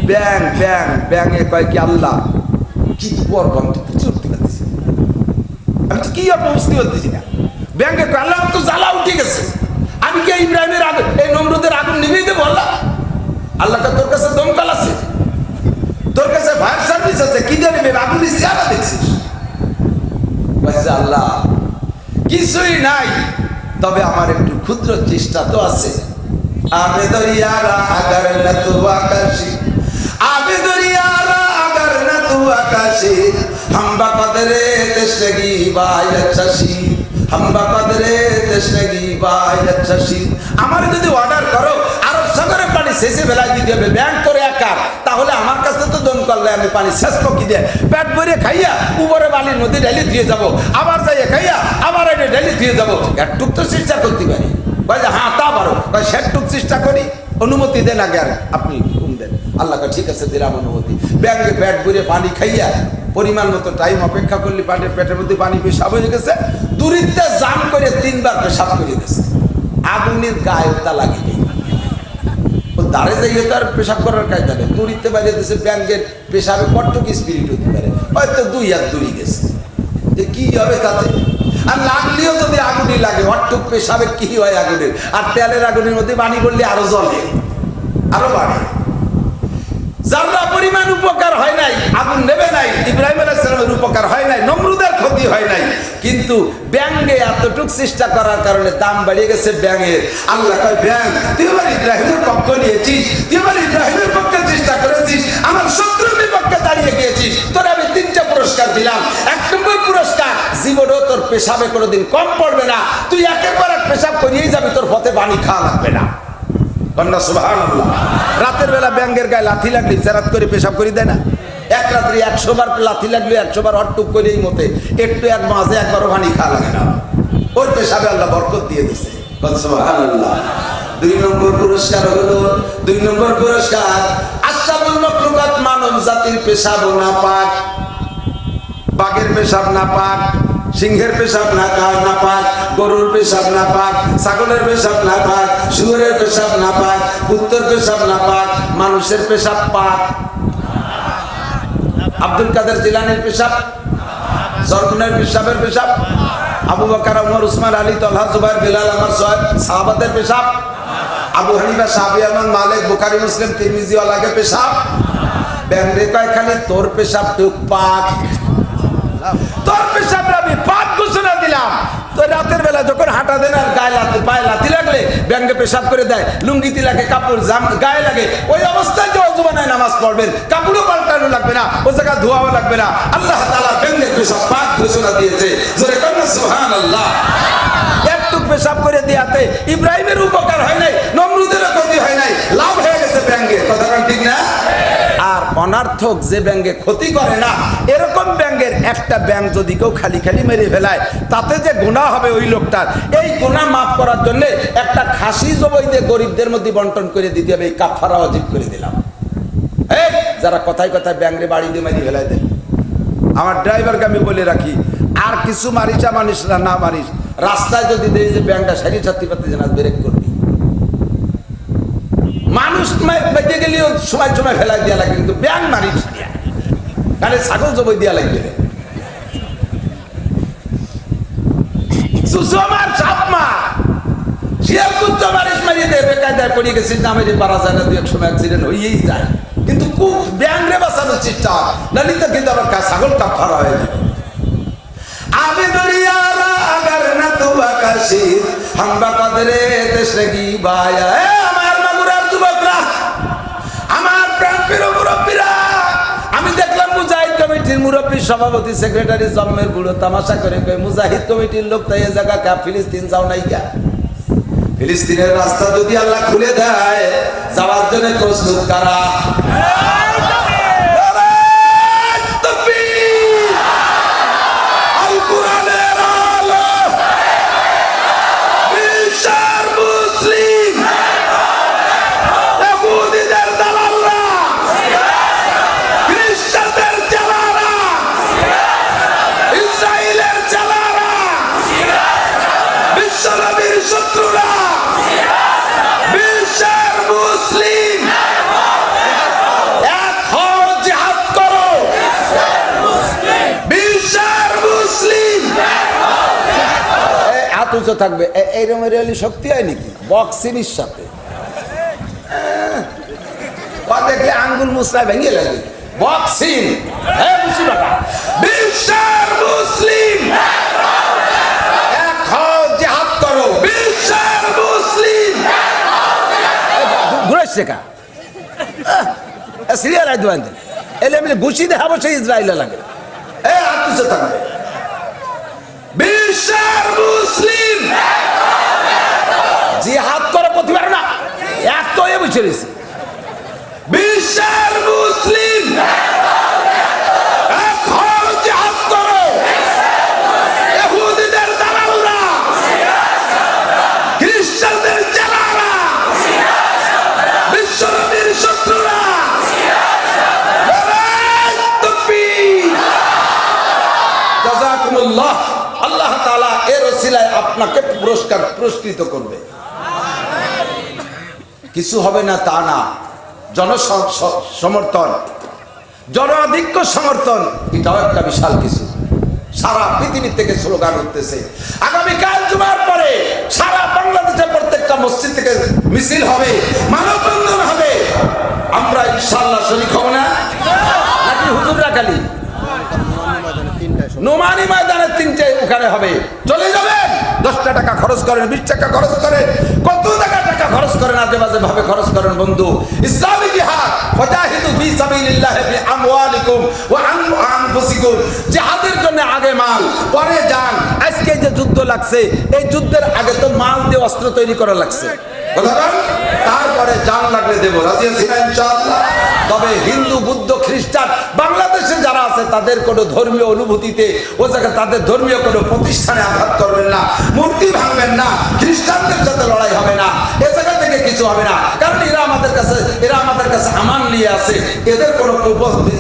ব্যাং ব্যাং ব্যাঙে কয় কি আল্লাহ কি করব, আমি তো কিছু উঠতে পারতেছি, আমি তো কি বুঝতে পারতেছি না। ব্যাংকে কয় আল্লাহ তো জ্বালা উঠে গেছে, আমি কি ইব্রাহিমের আগুন, এই নমরুদের আগুন নিভিয়ে দেবো? আল্লাহ আল্লাহ তোর কাছে দমকল আছে, তোর কাছে ফায়ার সার্ভিস আছে, কি জানি আগুন চেহারা দেখছিস? আল্লাহ কিছুই নাই, তবে আমার একটু ক্ষুদ্র চেষ্টা তো আছে। আবে দরিয়ারা আগার না তো আকাশে, আবে দরিয়ারা আগার না তো আকাশে, হাম্বা কদরে তেশগি বাই আচ্ছাসি, হাম্বা কদরে তেশগি বাই আচ্ছাসি। আমার যদি অর্ডার করো আরব সাগরে পানি শেষে বেলায় দিতে হবে, ব্যাংক করে একার, তাহলে আমার কাছে তো দম করলে আমি পানি শেষ পকি দিয়ে পেট ভরে খাইয়া উপরে বালির নদী ঢেলে দিয়ে যাবো, আবার যাইয়া খাইয়া আবার এনে ঢেলে দিয়ে যাবো। একটুক তো চেষ্টা করতে পারি। হ্যাঁ তা পারো, সেটুক চেষ্টা করি, অনুমতি দেন আগে, আর আপনি হুকুম দেন। আল্লাহ ঠিক আছে দিলাম অনুমতি। ব্যাংকে পেট ভরে পানি খাইয়া পরিমাণ মতো টাইম অপেক্ষা করলে পানির পেটের মধ্যে পানি পেশাব হয়ে গেছে, দূরিতে জাম করে 3 বার পেশাব করে গেছে। আগুনের গায়ে তা লাগেনি, ও দাঁড়ে যাইয়ে তো আর পেশাব করার কাজ দেবে, দূরিতে বাইরে দিয়েছে। ব্যাংকের পেশাবে কতটুকু স্পিরিট হতে পারে, হয়তো 2 হাত দূরে গেছে, যে কি হবে তাতে? আর লাগলেও যদি আগুনই লাগে, অটুক পেশাবে কি হয় আগুনের? আর তেলের আগুনের মধ্যে পানি করলে আরো জ্বলে, আরো বাড়ে। যারা পরিমাণ উপকার হয় নাই, আগুন নেবে নাই, ইব্রাহিম আলাইহিস সালামের উপকার হয় নাই, নমরুদের ক্ষতি হয় নাই, কিন্তু ব্যাঙে এতটুক চেষ্টা করার কারণে দাম বাড়িয়ে গেছে ব্যাঙের। আল্লাহ কয় ব্যাঙ তুই এবার ইব্রাহিমের পক্ষ নিয়েছিস, তুই এবার ইব্রাহিমের পক্ষে চেষ্টা করেছিস, আমার শত্রুর বিপক্ষে দাঁড়িয়ে গিয়েছিস, তোর আমি 3টা পুরস্কার দিলাম। 1 নম্বর পুরস্কার, জীবনেও তোর পেশাবে কোনোদিন কম পড়বে না, তুই একের পর এক পেশাব করিয়েই যাবি, তোর পথে পানি খাওয়া লাগবে না। সুবহানাল্লাহ। রাতের বেলা ব্যাঙের গায়ে লাথি লাগলে চেরাত করে পেশাব করে দেয় না? এক রাত্রি 100 বার লাথি লাগলে 100 বার অটুক করে এই মতে একটু এক মাঝে একবারও পানি খাওয়া লাগে না, ওর পেশাবে আল্লাহ বরকত দিয়ে দিছে। সুবহানাল্লাহ। 2 নম্বর পুরস্কার হলো, 2 নম্বর পুরস্কার, আশরাফুল মাখলুকাত মানব জাতির পেশাব না পাক, বাঘের পেশাব না পাক, সিংহের পেশাব না পাক, গরুর পেশাব না পাক, ছাগলের পেশাব না পাক, শুয়োরের পেশাব না পাক, কুত্তার পেশাব না পাক, মানুষের পেশাব পাক। আব্দুল কাদের জিলানীর পেশাব, জরগুনের পেশাবের পেশাব, আবু বকর, ওমর, উসমান, আলী, তলহা, জুবাইর, বিলাল, আমার সাহাবাদের পেশাব, আবু হানিফা, শাফি, আহমদ, মালিক, বুখারী, মুসলিম, তিরমিজি ওয়ালাকে পেশাব। ব্যাংরে কয় খালি তোর পেশাব টুক পাক, তোর পেশাব আমি পাক ঘোষণা দিলাম। তো রাতের বেলা যখন হাঁটা দেন আর পায়ে লাথি লাগলে ব্যাংকে পেশাব করে দেয়, লুঙ্গিতে লাগে, কাপড় গায়ে লাগে, ওই অবস্থায় যে ওযু বানায় নামাজ পড়বেন, কাপড়ও পাল্টানো লাগবে না, ও জায়গা ধোয়াও লাগবে না। আল্লাহ তাআলা ব্যাংকের পেশাব পাক ঘোষণা দিয়েছে, জোরে কর না সুবহানাল্লাহ। একটু পেশাব করে দিয়াতে ইব্রাহিমের উপকার হয় নাই, নমরুদেরও ক্ষতি হয় নাই, লাভ হয়ে গেছে ব্যাংকে। কথাটা ঠিক না? আর অনার্থক যে ব্যাঙে ক্ষতি করে না, এরকম ব্যাঙের একটা ব্যাঙ যদি কেউ খালি খালি মেরে ফেলায়, তাতে যে গুনাহ হবে ওই লোকটার, এই গুনাহ মাফ করার জন্য একটা খাসি জবাই দিয়ে গরিবদের মধ্যে বন্টন করে দিতে হবে, এই কাফারা ওয়াজিব করে দিলাম। এই যারা কথায় কথায় ব্যাঙে বাড়ি দিয়ে মেরে ফেলায় দেন, আমার ড্রাইভারকে আমি বলে রাখি, আর কিছু মারিচা মানিস না মারিস, রাস্তায় যদি দেখি যে ব্যাঙটা সারি ছাত্রী পাতি জানা ব্রেক করবি। মানুষ বেঁচে গেলেও সময় সময় ফেলাই দিয়া লাগে, কিন্তু ব্যাং মারিস কারণ ছাগল জবই দিয়া লাগবে। সুসু আমার চাপ মা শিয়াল কুত্তা মারিস মারিয়ে দেবে কায়দায় পড়ে গেছিস না মেরে পারা যায় না, দু এক সময় অ্যাক্সিডেন্ট হয়েই যায়, কিন্তু কুত ব্যাংরে বাঁচানোর চেষ্টা নালি তো কিন্তু আবার ছাগল কাফারা হয়ে যাবে। আমি দরিয়ালা আগার না তো আকাশে হামবা কাদরে দেশে কি বায়া। আমার মাগুরার যুবকরা, আমার প্রাণপ্রিয় মুরব্বীরা, আমি দেখলাম মুজাহিদ কমিটির মুরব্বী সভাপতি সেক্রেটারি জম্মের বুড়ো তামাশা করে কই মুজাহিদ কমিটির লোক তাই এ জায়গা কা ফিলিস্তিন যাও নাই গা। ফিলিস্তিনের রাস্তা যদি আল্লাহ খুলে দেয় যাওয়ার জন্য প্রস্তুত কারা? থাকবে এইরকম রেলি শক্তি হয় নাকি বক্সিনির সাথে? দেখলে আঙ্গুল মুসলায় ভেঙে লাগে বক্সিং। বিশ্বের মুসলিম জিহাদ করো, বিশ্বের মুসলিম ঘুরে শেখা সিরিয়াল আই দোয়ান এলে আমি ঘুষি দেখাবো সেই ইসরায়েল লাগে আত্মীয় থাকবে। বিশ্বের মুসলিম জিহাদ করে প্রতিবার না এত বসে রয়েছে। বিশ্বের মুসলিম জিহাদ করো, ইহুদিদের দালালরা, খ্রিস্টানদের চালারা, বিশ্বনবীর শত্রুরা জাযাকুমুল্লাহ। আল্লাহ তাআলা এর ওসিলায় আপনাকে পুরস্কৃত করবে। কিছু হবে না তা না, জনসমর্থন, জনাধিক্য সমর্থন, এটাও একটা বিশাল কিছু। সারা পৃথিবী থেকে স্লোগান উঠতেছে। আগামীকাল জুমার পরে সারা বাংলাদেশের প্রত্যেকটা মসজিদ থেকে মিছিল হবে, মানববন্ধন হবে। আমরা ইনশাআল্লাহ শরীক হব না নাকি হুজুররা খালি? নোমানি ময়দানে 3টে ওখানে হবে, চলে যাবেন। 10টা টাকা খরচ করেন, 20 টাকা খরচ করেন, কত টাকা খরচ করেন, আজে বাজে ভাবে খরচ করেন বন্ধু। ইসলামী জিহাদ ফাজাহিদু ফি সাবিলিল্লাহি বিআমওয়ালিকুম ওয়া আনফুসিকুম, জিহাদের জন্য আগে মাল পরে জান। আজকে যে যুদ্ধ লাগছে এই যুদ্ধের আগে তো মাল দিয়ে অস্ত্র তৈরি করা লাগছে, তারপরে জান লাগলে দেব, রাজি আছি না ইনশাআল্লাহ। তবে হিন্দু বুদ্ধ খ্রিস্টান বাংলাদেশে যারা আছে তাদের কোনো ধর্মীয় অনুভূতিতে ও জায়গায় তাদের ধর্মীয় কোনো প্রতিষ্ঠানে আঘাত করবেন না, মূর্তি ভাঙবেন না, খ্রিস্টানদের সাথে লড়াই হবে না, এ জায়গা থেকে কিছু হবে না। কারণ এরা আমাদের কাছে আমান নিয়ে আছে, এদের কোনো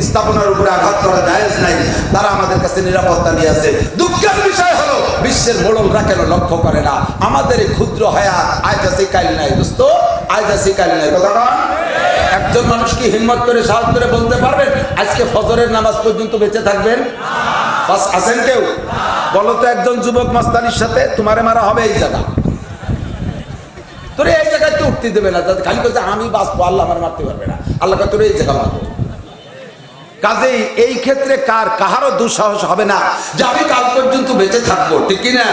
স্থাপনার উপরে আঘাত করা জায়েজ নাই, তারা আমাদের কাছে নিরাপত্তা নিয়ে আছে। দুঃখের বিষয় হলো বিশ্বের মোড়লরা কেন লক্ষ্য করে না আমাদের এই ক্ষুদ্র হায়াত? আয়জা শিকাইল নাই দোস্ত, আয়জা শিকাইল নাই। কথা একজন মানুষ কি হিম্মত করে সাহস করে বলতে পারবেন আজকে ফজরের নামাজ পর্যন্ত বেঁচে থাকবেন? বাস আছেন কেউ? বলো তো একজন যুবক মাস্তানির সাথে তোমারে মারা হবে এই জায়গা, তোরে এই জায়গায় তো উঠতে দেবে না, খালি বলছে আমি বাঁচবো, আল্লাহ আমার মারতে পারবে না, আল্লাহ তোরে এই জায়গা মারবো। কাজেই এই ক্ষেত্রে কাহারও দুঃসাহস হবে না যে আমি কাল পর্যন্ত বেঁচে থাকবো, ঠিক কিনা?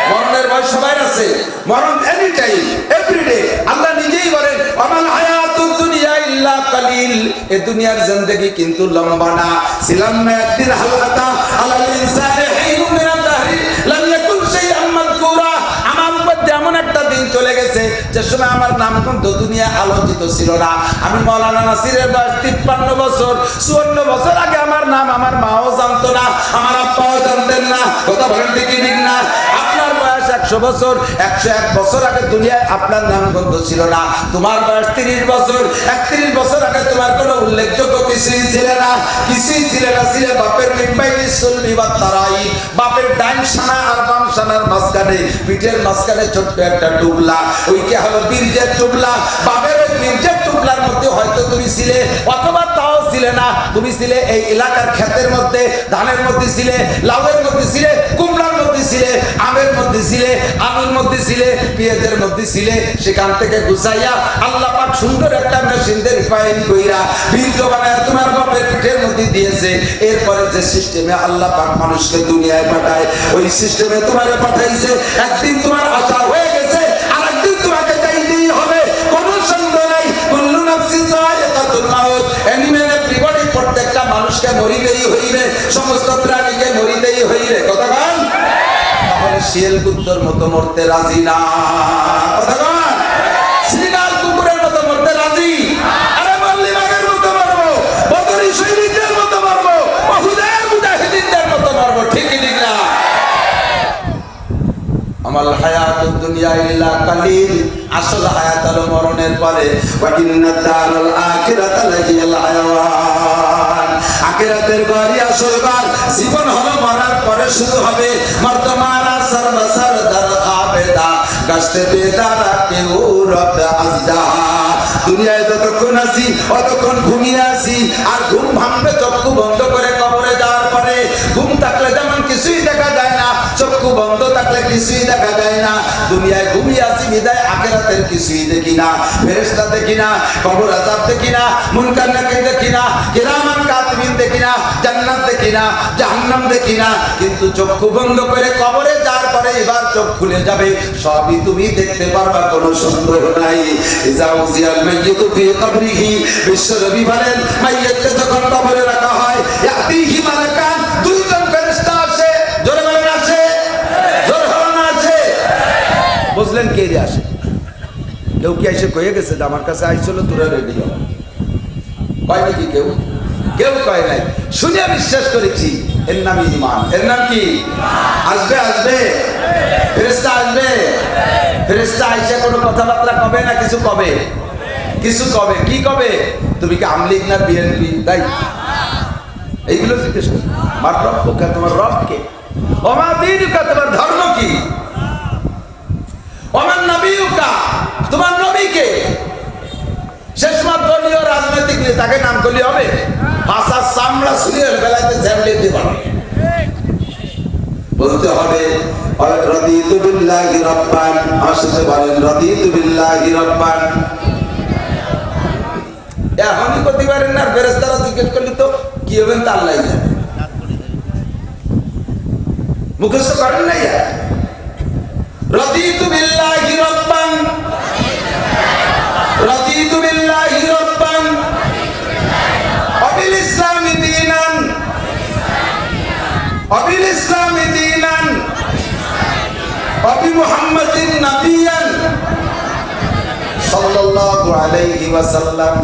মরণের ভয় সবাই আছে, মরণ এনি টাইম এভরিডে। আল্লাহ নিজেই বলেন আমাল হায়াতুদ দুনিয়া ইল্লা কালিল, এই দুনিয়ার জিন্দেগি কিন্তু লম্বা না। ছিলাম না একদিন হালাতা আলাল ইনসানি হিনুম মিনাদ দাহরি লাম ইয়াকুন শাইআন মাযকুরা। আমার উপর এমন একটা দিন চলে গেছে যে সময় আমার নাম কিন্তু দুনিয়া আলোচিত ছিল না। আমি মাওলানা নাসিরের বয়স 53 বছর, 54 বছর আগে আমার নাম আমার মাও জানতো না, আমার আব্বাও জানতেন না। কথা বলেন ঠিক না? আপনার বয়স 100 বছর, 101 বছর আগে দুনিয়ায় আপনার নাম গন্ধ ছিল না। তোমার বয়স 30 বছর, 31 বছর আগে তোমার কোনো উল্লেখযোগ্য কিছুই ছিল না, কিছুই ছিল না। ছিল বাপের মিম্বাই সুলমি বা তারাই, বাপের ডাইন সানা আর বাম সানার মাঝখানে, পিঠের মাঝখানে ছোট্ট একটা টুবলা, ওইটা হলো বীর্যের টুবলা। বাপের ওই বীর্যের টুবলার মধ্যে হয়তো তুমি ছিলে, অথবা তাও ছিলে না। তুমি ছিলে এই এলাকার ক্ষেতের মধ্যে, ধানের মধ্যে ছিলে, লাউয়ের মধ্যে ছিলে, কুমড়ার মধ্যে ছিলে, আমের মধ্যে ছিলে। ছিলে, আলুর মধ্যে ছিলে, পেঁয়াজের মধ্যে ছিলে, সেখান থেকে গুছাইয়া আল্লাহ পাক সুন্দর একটা মেশিনদের রিফাইন কইরা বীর্য বানায় তোমার বাপের পিঠের মধ্যে দিয়েছে। এরপরে যে সিস্টেমে আল্লাহ পাক মানুষকে দুনিয়ায় পাঠায়, ওই সিস্টেমে তোমারে পাঠাইছে। একদিন তোমার আশা হয়ে গেছে, আর একদিন তোমাকে যাইতেই হবে, কোনো সন্দেহ নাই। কুল্লু নাফসিন যায়িকাতুল মাউত, এনিমেল এভরিবডি, প্রত্যেকটা মানুষকে মরিতেই হইবে, সমস্ত প্রাণীকে মরিতেই হইবে। কথা বল। তাহলে শিয়াল কুত্তর মতো মরতে রাজি না? কথা বল। সিনার কুকুরের মতো মরতে রাজি? আরে বল্লি বাগের মতো মরবো, বদরি সৈনিকদের মতো মরবো, উহুদের মুজাহিদিনদের মতো মরবো। ঠিক ঠিক না? আমাল হায়াতুদ দুনিয়া ইল্লা কালিল, আসল হায়াত হলো মরণের পরে। ওয়া ইন্নাদ দারাল আখিরাতা লাহিয়াল হায়াওয়ান, আখিরাতের বাড়ি আসল ঘর। জীবন হলো মরার পরে শুরু হবে। মর্তমানা সর্বসর দর আবেদা, গাছতে বেদারা কেউ রব আজদা। দুনিয়ায় যতক্ষণ আছি অতক্ষণ ঘুমিয়ে আছি, আর ঘুম ভাঙবে চক্ষু বন্ধ করে কবরে যাওয়ার পরে। ঘুম থাকলে যেমন কিছুই দেখা যায় না, চক্ষু বন্ধ থাকলে কিছুই দেখা যায় না। দুনিয়ায় ঘুমিয়ে আছি বিদায় আখিরাতের কিছুই দেখি না, ফেরেশতা দেখি না, কবর আযাব দেখি না, মুনকার নাকির দেখি না, কিরামান কাতিবিন দেখি না, জান্নাত দেখি না, জাহান্নাম দেখি না। কিন্তু চক্ষু বন্ধ করে কবরে যাওয়ার পরে এবার চোখ খুলে যাবে, সবই তুমি দেখতে পারবা, কোনো সন্দেহ নাই। ইজা উজিয়াল মাইয়িতু ফি কবরিহি, বিশ্বনবী বলেন মাইয়িতকে যখন কবরে রাখা হয়, ইয়াতিহি মালাকান, দুইজন ফেরেশতা আসে। জোরে বলেন আছে? জোরে বলেন আছে? বুঝলেন কে রে আসে? কেউ কি এসে কয়ে গেছে যে আমার কাছে আইছিল তোরা রেডি হও? কয় নাকি কেউ? কেউ কয় নাই, শুনে বিশ্বাস করেছি। এর নাম ঈমান। এর নাম কি? আসবে আসবে ফেরেশতা আসবে। ফেরেশতা আইসা কোনো কথাবার্তা কবে না কিছু কবে? কিছু কবে। কি কবে? তুমি কি আমলিগ না বিএনপি? তাই এইগুলো জিজ্ঞেস করি। আমার রব্বকে, তোমার রবকে। ওমা দীনুকা, তোমার ধর্ম কি? ওমান নবিয়ুকা, তোমার নবীকে। শেষ মাস দলীয় রাজনৈতিক নেতাকে নাম করলে হবে? ভাষার চামড়া শুনিয়ে বেলাতে ঝামলে দিবা, বলতে হবে রাদিতু বিল্লাহি রাব্বান। আসলে বলেন রাদিতু বিল্লাহি রাব্বান। এখনই করতে পারেন না, ফেরেশতারা জিজ্ঞেস করলে তো কি হবেন তা আল্লাহই জানে। মুখস্থ করেন না? রাদিতু বিল্লাহি রাব্বান, রাদিতু বিল্লাহি রাব্বান, ওয়াবিল ইসলামি দীনান, ওয়াবিল ইসলামি দীনান, ওয়াবি মুহাম্মাদিন নাবিয়ান সাল্লাল্লাহু আলাইহি ওয়াসাল্লাম।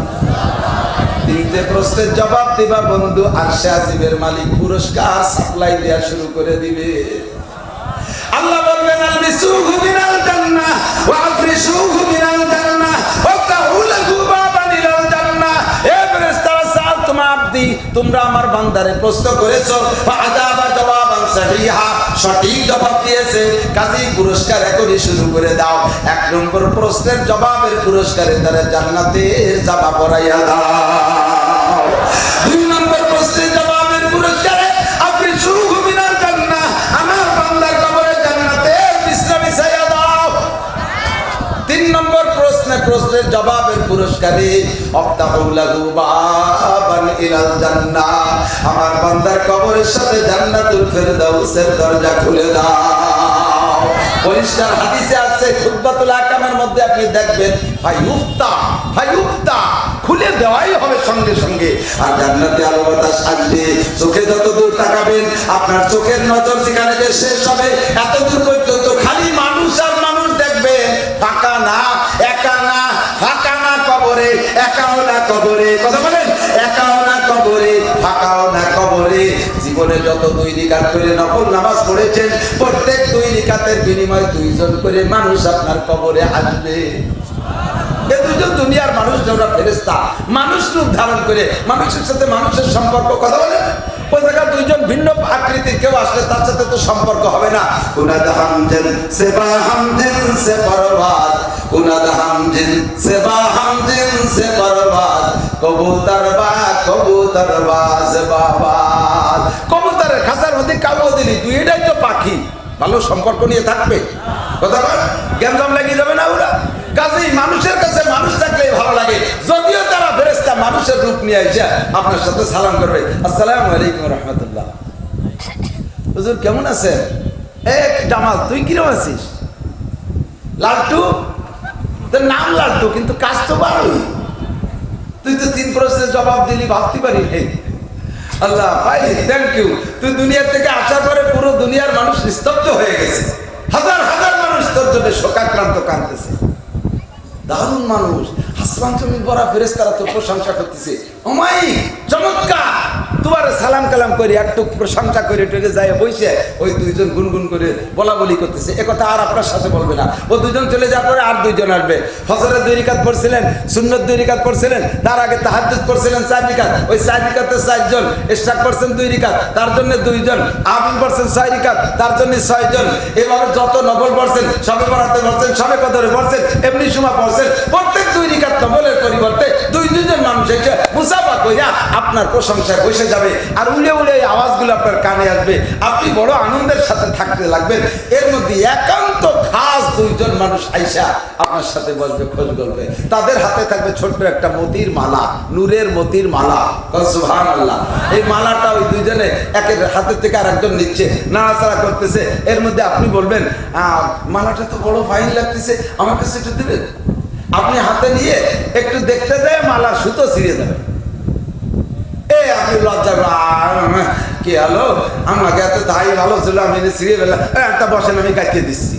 তিনটে প্রশ্নের জবাব দিবা বন্ধু, আরশে আজিমের মালিক পুরস্কার সাপ্লাই দেয়া শুরু করে দিবে। আল্লাহ বলবেন আলবিসুহু মিনাল জান্নাহ ওয়া আফরিশুহু মিনাল জান্নাহ ওয়া তাহুলু বাবান ইলাল জান্নাহ। এ ফেরেশতারা, সাল তোমা আবদি, তোমরা আমার বান্দারে প্রশ্ন করেছো, ফাআজাবা জওয়াবান সাহিহা, সঠিক জবাব দিয়েছে, কাজেই পুরস্কার এখনই শুরু করে দাও। এক নম্বর প্রশ্নের জবাবের পুরস্কারে তারা জান্নাতের জামা পরাইয়া দাও। দুই নম্বর প্রশ্নের জবাবের পুরস্কারে আফরিশুহু মিনাল জান্নাহ, আমার বান্দার কবরে জান্নাতের বিছনা বিছাইয়া দাও। তিন নম্বর প্রশ্নের জবাবের পুরস্কারে আফতাহু লাহু বাবান ইলাল জান্নাহ, আমার বান্দার কবরের সাথে জান্নাতুল ফেরদাউসের দরজা খুলে দাও। পরিষ্কার হাদিসে আছে, খুতবাতুল আহকামের মধ্যে আপনি দেখবেন ফায়ুফতা, খুলে দেওয়াই হবে সঙ্গে সঙ্গে। আর জান্নাতে আলো বাতাস আসবে, চোখে যত দূর তাকাবেন আপনার চোখের নজর যেখানে যে শেষ হবে এত দূর পর্যন্ত খালি মানুষ আর মানুষ দেখবেন। ফাঁকা না, একা না, ফাঁকা না কবরে, একাও না কবরে। কথা বলেন, একাও না কবরে, ফাঁকাও না কবরে। জীবনে যত 2 রাকাত করে নফল নামাজ পড়েছেন, প্রত্যেক 2 রাকাতের বিনিময়ে 2 জন করে মানুষ আপনার কবরে আসবে। এই 2 জন দুনিয়ার মানুষ, যারা ফেরেশতা, মানুষ রূপ ধারণ করে মানুষের সাথে মানুষের সম্পর্ক। কথা বলেন, ওই জায়গায় 2 জন ভিন্ন আকৃতির কেউ আসলে তার সাথে তো সম্পর্ক হবে না। কুনাদ হামদিন সেবা হামদিন সে বরবাদ, কুনাদ হামদিন সেবা হামদিন সে বরবাদ, কবুতর বাজ বাবা। কবুতরের খাঁচার মধ্যে কাবু দিলি, তুই এটাই তো পাখি। ভালো সম্পর্ক নিয়ে থাকবে? কথা বল, গ্যাঞ্জাম লাগিয়ে যাবে না ওরা। কাজেই মানুষের কাছে মানুষ থাকলেই ভালো লাগে, যদিও তারা ফেরেশতা মানুষের রূপ নিয়ে এসে আপনার সাথে সালাম করবে, আসসালামু আলাইকুম রাহমাতুল্লাহ, হুজুর কেমন আছেন? জামাল তুই কিরকম আছিস? লালটু, তোর নাম লালটু কিন্তু কাজ তো ভালোই, তুই তো 3 প্রশ্নের জবাব দিলি, ভাবতে পারি। আল্লাহ ভাই থ্যাংক ইউ, তুই দুনিয়া থেকে আসার পরে পুরো দুনিয়ার মানুষ নিস্তব্ধ হয়ে গেছে, হাজার হাজার মানুষ তোর জন্য শোকাক্রান্ত কাঁদতেছে। দারুণ মানুষ, আসমান জমিন ভরা ফেরেশতারা তোর প্রশংসা করতেছে। ওমাই চমৎকার, তোমার সালাম কালাম করে একটু প্রশংসা করে টেনে যায় বসে ওই দুইজন গুনগুন করে বলা বলি করতেছে। একথা আর আপনার সাথে বলবে না। ও দুইজন চলে যাওয়ার পরে আর দুইজন আসবে। ফজরের 2 রাকাত পড়ছিলেন, সুন্নত 2 রাকাত পড়ছিলেন, তার আগে তাহাজ্জুদ পড়ছিলেন 4 রাকাত, ওই 4 রাকাতে 4 জন, ইশরাক পড়ছেন 2 রাকাত, তার জন্য 2 জন, আমিন পড়ছেন 6 রাকাত, তার জন্য 6 জন। এভাবে যত নফল পড়ছেন, সবে বরাতে পড়ছেন, সবে কদরে পড়ছেন, এমনি সময় পড়ছেন, প্রত্যেক 2 রাকাত নফলের পরিবর্তে 2-2 মানুষ এসে মুসাফা কইরা আপনার প্রশংসায় বসে যাবে, আর উড়ে উড়ে এই আওয়াজগুলো আপনার কানে আসবে। আপনি বড় আনন্দের সাথে থাকতে লাগবেন। এর মধ্যে একান্ত খাস 2 জন মানুষ আইসা আপনার সাথে বসবে, খোঁজ করবে। তাদের হাতে থাকবে ছোট্ট একটা মতির মালা, নূরের মতির মালা। সুবহানাল্লাহ। এই মালাটা ওই 2 জনে একের হাতের থেকে আর একজন নিচ্ছে, নাড়াচাড়া করতেছে। এর মধ্যে আপনি বলবেন, মালাটা তো বড় ফাইন লাগতেছে, আমার কাছে একটু দেবেন? আপনি হাতে নিয়ে একটু দেখতে যায়, মালার সুতো ছিঁড়ে যাবে। আপনি লজ্জা, কি হলো, আমাকে এত তাই ভালো ছিল, আমি ছিঁড়ে ফেললাম, একটা বসেন আমি গাইতে দিচ্ছি।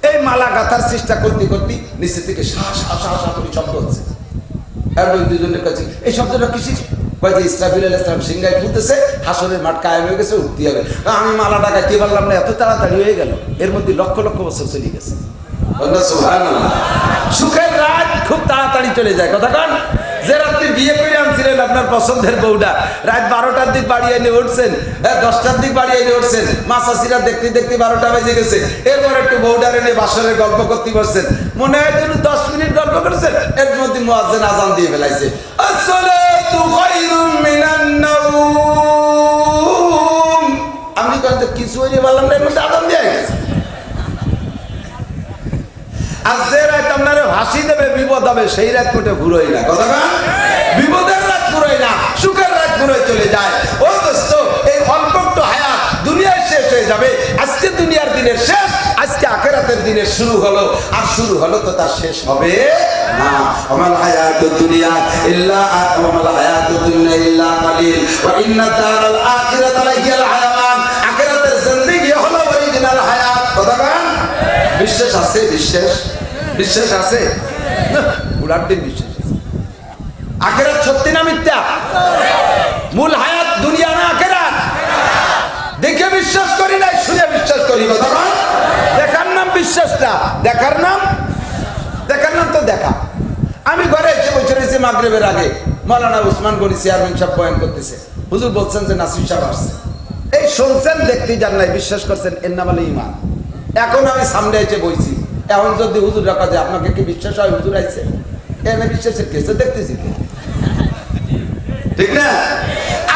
এই মালা গাঁথার চেষ্টা করতে করতে নিচে থেকে শা শা শা শা করে শব্দ হচ্ছে। আর ওই 2 জনের কাছে এই শব্দটা কিসের? কয় যে ইসরাফিল আলাইহিস সালাম সিংহায় ফুলতেছে, হাসরের মাঠ কায়েম হয়ে গেছে, উঠতে হবে। আমি মালাটা গাইতে পারলাম না, এত তাড়াতাড়ি হয়ে গেল। এর মধ্যে লক্ষ লক্ষ বছর চলে গেছে। সুবহানাল্লাহ। সুখের রাত খুব তাড়াতাড়ি চলে যায়। কথা কান, যে রাত্রি বিয়ে করে আনছিলেন আপনার পছন্দের বউটা, রাত 12টার দিক বাড়ি এনে উঠছেন, 10টার দিক বাড়ি এনে উঠছেন, মাছাসিরা দেখতে দেখতে 12টা বেজে গেছে। এরপর একটু বউটার এনে বাসরের গল্প করতে বসছেন, মনে হয় 10 মিনিট গল্প করেছেন, এর মধ্যে মুয়াজ্জিন আযান দিয়ে ফেলাইছে, আসসালাতু খায়রুম মিনান নাওম। আমি কইতে কিছু হইরে বললাম না, এর মধ্যে আযান দিয়ে গেছে। আর যে রাত আপনার হাসি দেবে, বিপদ হবে, সেই রাত কোটে ঘুরোই না। কথা না, বিপদের রাত ঘুরোই না, সুখের রাত ঘুরোই চলে যায়। ও দোস্ত, এই অল্প একটু হায়াত দুনিয়ায় শেষ হয়ে যাবে। আজকে দুনিয়ার দিনের শেষ, আজকে আখিরাতের দিনের শুরু হলো, আর শুরু হলো তো তার শেষ হবে না। আমাল হায়াতুদ দুনিয়া ইল্লা আমাল হায়াতুদ দুনিয়া ইল্লা কালিল ওয়া ইন্না দারাল আখিরাতা লাহিয়াল হায়াওয়ান। আখিরাতের জিন্দেগি হলো অরিজিনাল হায়াত। কথা বলেন, বিশ্বাস আছে? বিশ্বাস আছে? উড়ার দিন বিশ্বাস আছে। আখিরাত সত্যি না মিথ্যা? মূল হায়াত দুনিয়া না আখিরাত? দেখে বিশ্বাস করি না, শুনে বিশ্বাস করি। কথা বল, দেখার নাম বিশ্বাস না, দেখার নাম তো দেখা। আমি ঘরে এসে বসে রয়েছি মাগরিবের আগে, মাওলানা উসমান গনি চেয়ারম্যান সাহেব বয়ান করতেছে। হুজুর বলছেন যে নাসির সাহেব আসছে। এই শুনছেন, দেখতেই জান নাই, বিশ্বাস করছেন, এর নাম হলো ঈমান। এখন আমি সামনে এসে বইছি, এখন যদি হুজুর রাখা যায়, আপনাকে কি বিশ্বাস হয় হুজুর আইছে? এনে বিশ্বাসের কেসে দেখতেছি, ঠিক না?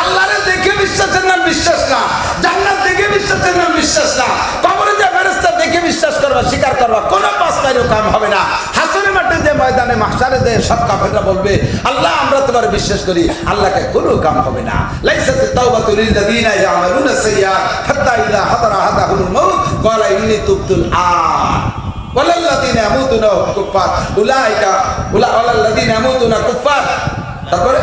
আল্লাহরে দেখে বিশ্বাসের নাম বিশ্বাস না, জান্নাত দেখে বিশ্বাসের নাম বিশ্বাস না, কবরে যে ফেরেশতা দেখে বিশ্বাস করবা, স্বীকার করবা, কোনো পাঁচ পাইরও কাম হবে না। হাসরের মাঠে যে ময়দানে মাহশারে যে সব কাফেররা বলবে, আল্লাহ আমরা তোমার বিশ্বাস করি, আল্লাহকে কোনো কাম হবে না। লাইসাত তাওবাতু লিল্লাযিনা ইয়ামালুনা সাইয়্যাত হাত্তা ইযা হাদারা আহাদাহুমুল মাউত ক্বালা ইন্নী তুবতুল আন ওয়ালাল্লাযিনা ইয়ামুতুনা কুফফার উলাইকা ওয়ালাল্লাযিনা ইয়ামুতুনা কুফফার। তারপরে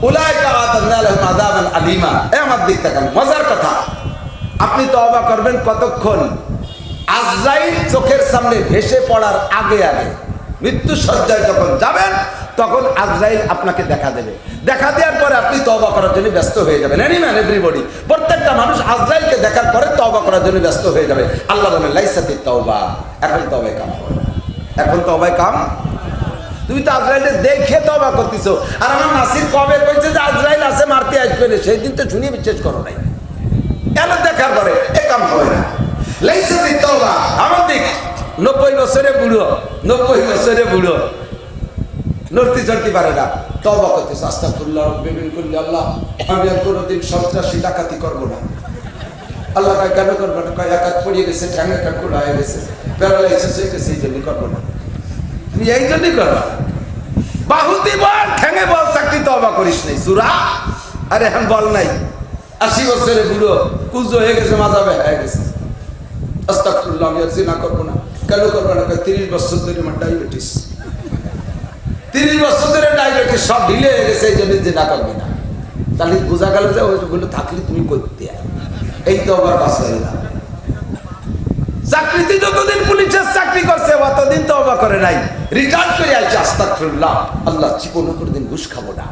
উলাইকা আতাদনা লাহুম আযাবান আলীমা। আমার দিক তাকান, মজার কথা। আপনি তওবা করবেন কতক্ষণ? আজরাইল চোখের সামনে ভেসে পড়ার আগে আগে, মৃত্যু সজ্জায় যখন যাবেন, তখন আজরাইল আপনাকে দেখা দেবে। দেখা দেওয়ার পরে আপনি তওবা করার জন্য ব্যস্ত হয়ে যাবেন। এনিম্যান এভরিবডি, প্রত্যেকটা মানুষ আজরাইলকে দেখার পরে তওবা করার জন্য ব্যস্ত হয়ে যাবে। আল্লাহ বলেন লাইসাতিত তাওবা, এখন তওবায় কাম হবে, এখন তওবায় কাম। তুমি তো আজরাইলকে দেখে তওবা করতেছো, আর আমার নাসির কবে কইছে যে আজরাইল আছে, মারতে আসবে না, সেই দিন তো শুনে বিশ্বাস করো নাই। কেন দেখার পরে এ কাম হবে না? লাইসাতিত তাওবা। আমার দিক 90 বছরে বুড়ো, 90 বছরে বুড়ো, নড়তে চড়তে পারে না, তওবা করতেছে, আস্তাগফিরুল্লাহ রাব্বি মিন কুল্লি, আল্লাহ আমি আর কোনোদিন সন্ত্রাসী ডাকাতি করবো না। আল্লাহ কয় কেন করবো না? কয় একাত পড়িয়ে গেছে, ঠ্যাঙ্গে কাকুড় হয়ে গেছে, প্যারালাইসিস হয়ে গেছে, এই জন্যই করবো না। তুমি এই জন্যই করবা, বাহুতি বল ঠ্যাঙ্গে বল, চাকরি তো অবাক করিস নাই সুরা। আরে এখন বল নাই, 80 বছরের বুড়ো কুজো হয়ে গেছে, মাজাবে হয়ে গেছে, আস্তাগফিরুল্লাহ, আমি আর জিনা করবো না। কেন করবো না? 30 বছর ধরে আমার ডায়াবেটিস, 30 বছর ধরে ডায়াবেটিস সব ঢিলে হয়ে গেছে, এই জন্য জিনা করবে না। তাহলে বোঝা গেল যে ওইগুলো থাকলে তুমি করতে, এই তো আবার বাঁচাই না। চাকরিতে যতদিন পুলিশের চাকরি করছে অতদিন তো অবাক করে নাই, রিটার্ন করে আসছে, আস্তাগফিরুল্লাহ, আল্লাহ জীবনে কোনোদিন ঘুষ খাবো না।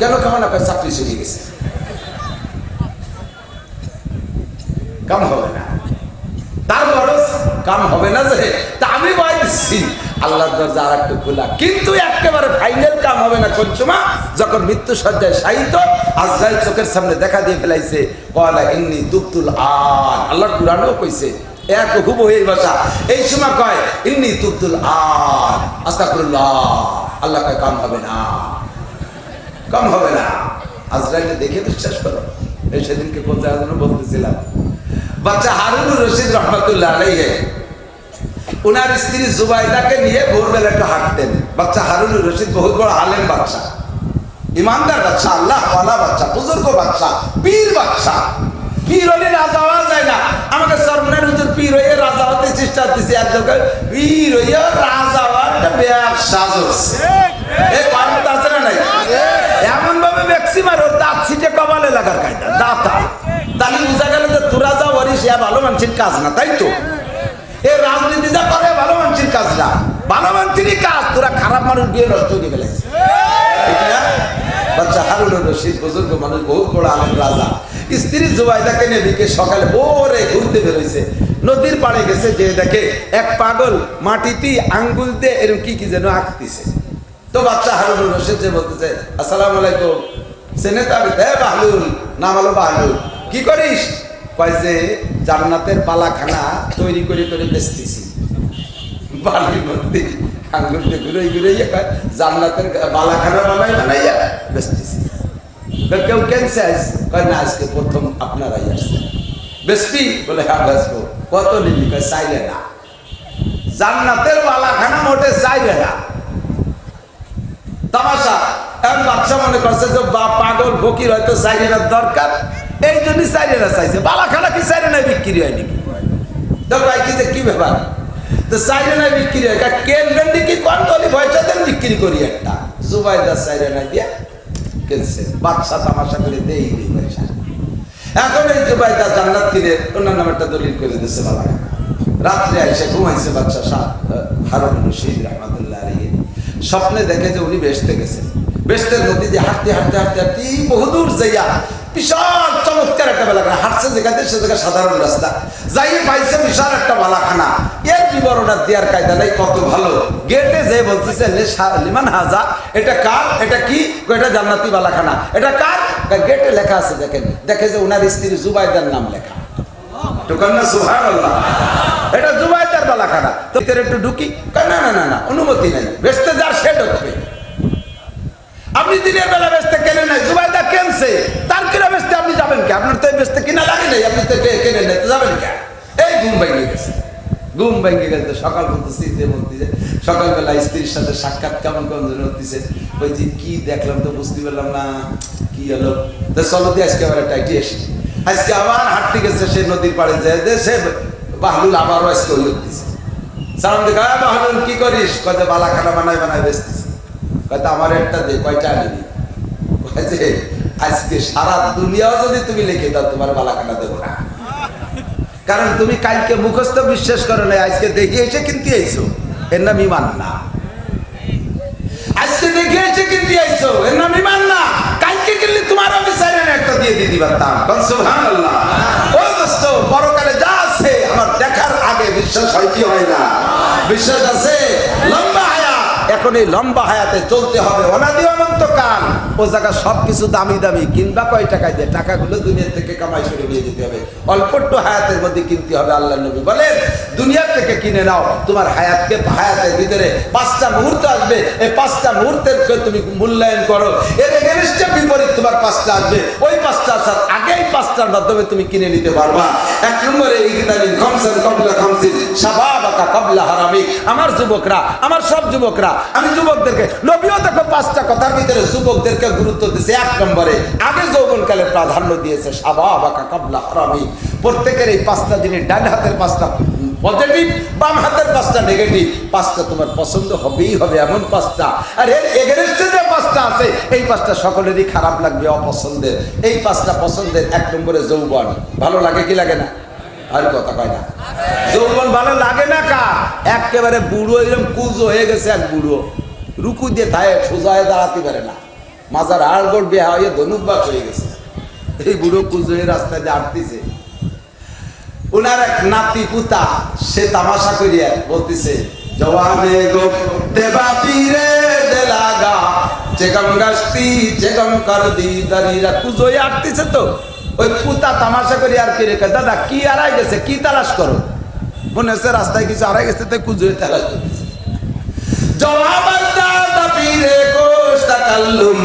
কেন খাবো না? চাকরি চলে গেছে, কাম হবে না। তারপর কাম হবে না যে তা আমি ভয় দিচ্ছি, আল্লাহর দরজা আর একটু খোলা, কিন্তু একেবারে ফাইনাল কাম হবে না কোন সময়? যখন মৃত্যু সজ্জায় শায়িত, আজরাইল চোখের সামনে দেখা দিয়ে ফেলাইছে, ক্বালা ইন্নী তুবতুল আন। আল্লাহর কুরআনও কইছে এক হুবহু এই ভাষা, এই সময় কয় ইন্নী তুবতুল আন, আস্তাগফিরুল্লাহ। আল্লাহ কয় কাম হবে না, কাম হবে না। আজরাইলকে দেখে বিশ্বাস করো। এই সেদিনকে কোথায় যেন বলতেছিলাম, বাচ্চা হারুনুর রশিদ রহমতুল্লাহ আলাইহি উনার স্ত্রী জুবাইদাকে নিয়ে ভোরবেলা একটু হাঁটতেন। বাচ্চা হারুনুর রশিদ বহুত বড় আলেম বাচ্চা, ইমানদার বাচ্চা, আল্লাহ ওয়ালা বাচ্চা, বুজুর্গ বাচ্চা, পীর বাচ্চা। পীর হলে রাজা হওয়া যায় না। আমাকে সরমনের হুজুর পীর হয়ে রাজা হতে চেষ্টা করতেছি, এক জায়গায় পীর হয়ে রাজা হওয়ার একটা ব্যবসা হচ্ছে, এই পারমিট আছে না নাই? এমন ভাবে ম্যাক্সিমার ওর দাঁত ছিটে কপালে লাগার কায়দা, দাঁতা। তাহলে বোঝা গেল যে তোরা যা বলিস এ ভালো মানুষের কাজ না, তাই তো? এ রাজনীতি যা করে ভালো মানুষের কাজ না, ভালো মানুষেরই কাজ। তোরা খারাপ মানুষ বিয়ে নষ্ট করে ফেলেছিস। বাচ্চা হারুনুর রশিদ বুজুর্গ মানুষ, বহুত বড় আলেম, রাজা। স্ত্রী জুবাইদাকে নিয়ে বিকে সকালে ভোরে ঘুরতে বেরোইছে, নদীর পাড়ে গেছে, যে দেখে এক পাগল মাটিতে আঙ্গুল দিয়ে এরকম কি কি যেন আঁকতেছে। তো বাচ্চা হারুনুর রশিদ যে বলতেছে, আসসালামু আলাইকুম। সেনে তো আমি, হ্যাঁ বাহলুল, নাম হলো বাহলুল। কি করিস? কয় যে জান্নাতের বালাখানা তৈরি করে করে বেচতেছি। বালির মধ্যে আঙ্গুল দিয়ে ঘুরে ঘুরে জান্নাতের বালাখানা বানাইয়া বেচতেছি। কেউ কেনছে আস? কয় না, আজকে প্রথম আপনারাই আসছে। বেচবি? বলে হ্যাঁ বেচবো। কত নিবি? কয় চাইলে না। জান্নাতের বালাখানা মোটে চাইলে না। তামাশা। এখন বাচ্চা মনে করছে যে পাগল ফকির হয়তো চাইলেনার দরকার, এই জন্য চাইলেনা চাইছে। বালাখানা কি চাইলেনায় বিক্রি হয় নাকি? তো ভাই কি যে কি ব্যাপার? তো চাইলেনায় বিক্রি হয়, কেনবেন নাকি কন্টলি পয়সা দেন বিক্রি করি একটা। জুবাইদা চাইলেনা দিয়ে কেনছে, বাচ্চা তামাশা করে দেই পয়সা। এখন এই জুবাইদা জান্নাত কিনে ওনার নামে একটা দলিল করে দিচ্ছে বালাখানা। রাত্রে এসে ঘুমাইছে বাচ্চা হারুনুর রশিদ রহমাতুল্লাহ আলাইহি। স্বপ্নে দেখে যে উনি বেহেশতে গেছেন, বেহেশতের নদী দিয়ে হাঁটতে হাঁটতে হাঁটতে হাঁটতে বহুদূর যাইয়া বিশাল চমৎকার একটা বালাখানা। হাঁটছে যেখানে সে জায়গা সাধারণ রাস্তা, যাই পাইছে বিশাল একটা বালাখানা। এর বিবরণ দেওয়ার কায়দা নাই, কত ভালো। গেটে যে বলতেছে লিমান হাজা, এটা কার? এটা কি? এটা জান্নাতি বালাখানা। এটা কার? গেটে লেখা আছে, দেখেন, দেখে যে ওনার স্ত্রী জুবাইদার নাম লেখা। সুবহানাল্লাহ, এটা জুবাইদার বালাখানা। তো একটু ঢুকি? না না না না, অনুমতি নাই, বেচতে যার সে ঢুকবে। আপনি দিনের বেলা বেচতে কেনে নাই, জুবাইদা কেনছে, তার কিনা বেচতে আপনি যাবেন কে? আপনার তো বেচতে কিনা লাগে নাই, আপনি তো কেনে নাই, তো যাবেন কে? এই ঘুম ভেঙে গেছে, ঘুম ভেঙে গেছে। তো সকাল বলতেছে, সকালবেলা স্ত্রীর সাথে সাক্ষাৎ কেমন কেমন হতেছে। ওই যে কি দেখলাম তো বুঝতে পারলাম না কি হলো। তো চলো দিয়ে আজকে আবার একটা আইটি এসে, আজকে আবার হাঁটতে গেছে সে নদীর পাড়ে যায়, সে বাহলুল আবারও আজকে ওই উঠতেছে। সালাম দেখা, বাহলুল কি করিস? কয়ে বালাখানা বানায় বানায় বেচতেছে। কয়টা আমার একটা দে, কয়টা নিবি? কয়ে আজকে সারা দুনিয়াও যদি তুমি লিখে দাও তোমার বালাখানা দেবো না, কারণ তুমি কালকে মুখস্থ বিশ্বাস করো না, আজকে দেখে এসে কিনতে আইছো, এর নাম ইমান না। আজকে দেখে এসে কিনতে আইছো, এর নাম ইমান না। কালকে কিনলে তোমার আমি চাই না একটা দিয়ে দিতে পারতাম। সুবহানাল্লাহ। ও দোস্ত, পরকালে যা আছে আমার দেখার আগে বিশ্বাস হয় কি হয় না? বিশ্বাস আছে? লম্বা হায়াত, এখন এই লম্বা হায়াতে চলতে হবে অনাদি অনন্তকাল। ও জায়গা সবকিছু দামি দামি, কিনবা কয় টাকায় দিয়ে? টাকাগুলো দুনিয়া থেকে কামাই করে নিয়ে যেতে হবে, অল্প একটু হায়াতের মধ্যে কিনতে হবে। আল্লাহ নবী বলেন দুনিয়ার থেকে কিনে নাও, তোমার হায়াতের ভিতরে 5টা মুহূর্ত আসবে, এই 5টা মুহূর্তের তুমি মূল্যায়ন করো, এর এগেনস্টে বিপরীত তোমার 5টা আসবে, ওই 5টা আসার আগে এই 5টার মাধ্যমে তুমি কিনে নিতে পারবা। 1 নম্বরে ইগতানিম খামসান ক্বাবলা খামসিন শাবাবাকা ক্বাবলা হারামিক। আমার যুবকরা, আমার সব যুবকরা, আমি যুবকদেরকে, নবীও দেখো 5টা কথার ভিতরে যুবকদেরকে গুরুত্ব দিয়েছে। 1 নম্বরে আগে যৌবনকালে প্রাধান্য দিয়েছে শাবাবাকা ক্বাবলা হারামিক। প্রত্যেকের এই 5টা জিনিস, ডান হাতের 5টা পজিটিভ, বাম হাতের 5টা নেগেটিভ, 5টা তোমার পছন্দ হবেই হবে, এমন 5টা। আর এর এগেনস্টে যে 5টা আছে, এই 5টা সকলেরই খারাপ লাগবে, অপছন্দের। এই 5টা পছন্দের। 1 নম্বরে যৌবন। ভালো লাগে কি লাগে না? আর কথা কয় না, যৌবন ভালো লাগে না কার? একেবারে বুড়ো, এরকম কুজো হয়ে গেছে, এক বুড়ো রুকু দিয়ে থায় সোজা হয়ে দাঁড়াতে পারে না, মাজার আড়গড় বেহা হয়ে ধনুকবাস হয়ে গেছে। এই বুড়ো কুজো হয়ে রাস্তায় দিয়ে আটতেছে। উনার এক নাতি পুতা, সে তামাশা করিয়া বলতেছে, জওয়ানে গো দেবা পীরে দেলাগা চেগম গাস্তি চেগম কর দি দরিরা। কুজোয় আটতেছে তো, ওই পুতা তামাশা করি আর কি রেখে, দাদা কি আড়াই গেছে, কি তালাশ করো? মনে হচ্ছে রাস্তায় কিছু আড়াই গেছে, তাই কুজোয় তালাশ করতেছে। জওয়াবার দাদা পীরে কোশ তাকাল্লুম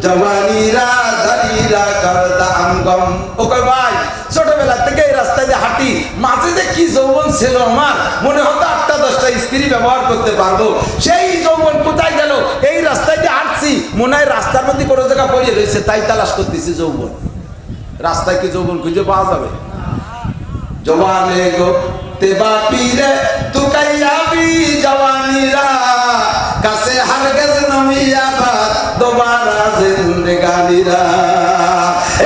জওয়ানিরা দারিরা করদা আমগম। ও কই ভাই, ছোটবেলা থেকে এই রাস্তায় দিয়ে হাঁটি, মাঝে যে কি যৌবন ছিল আমার, মনে হতো 8টা 10টা স্ত্রী ব্যবহার করতে পারবো। সেই যৌবন কোথায় গেল? এই রাস্তায় দিয়ে হাঁটছি, মনে হয় রাস্তার মধ্যে কোনো জায়গা পড়ে রয়েছে, তাই তালাশ করতেছি যৌবন। রাস্তায় কি যৌবন খুঁজে পাওয়া যাবে? জওয়ানে গো তেবা পীরে তুকাইয়াবি জওয়ানিরা কাছে হারগেজ নমিয়া বাত দোবারা জিন্দেগানিরা।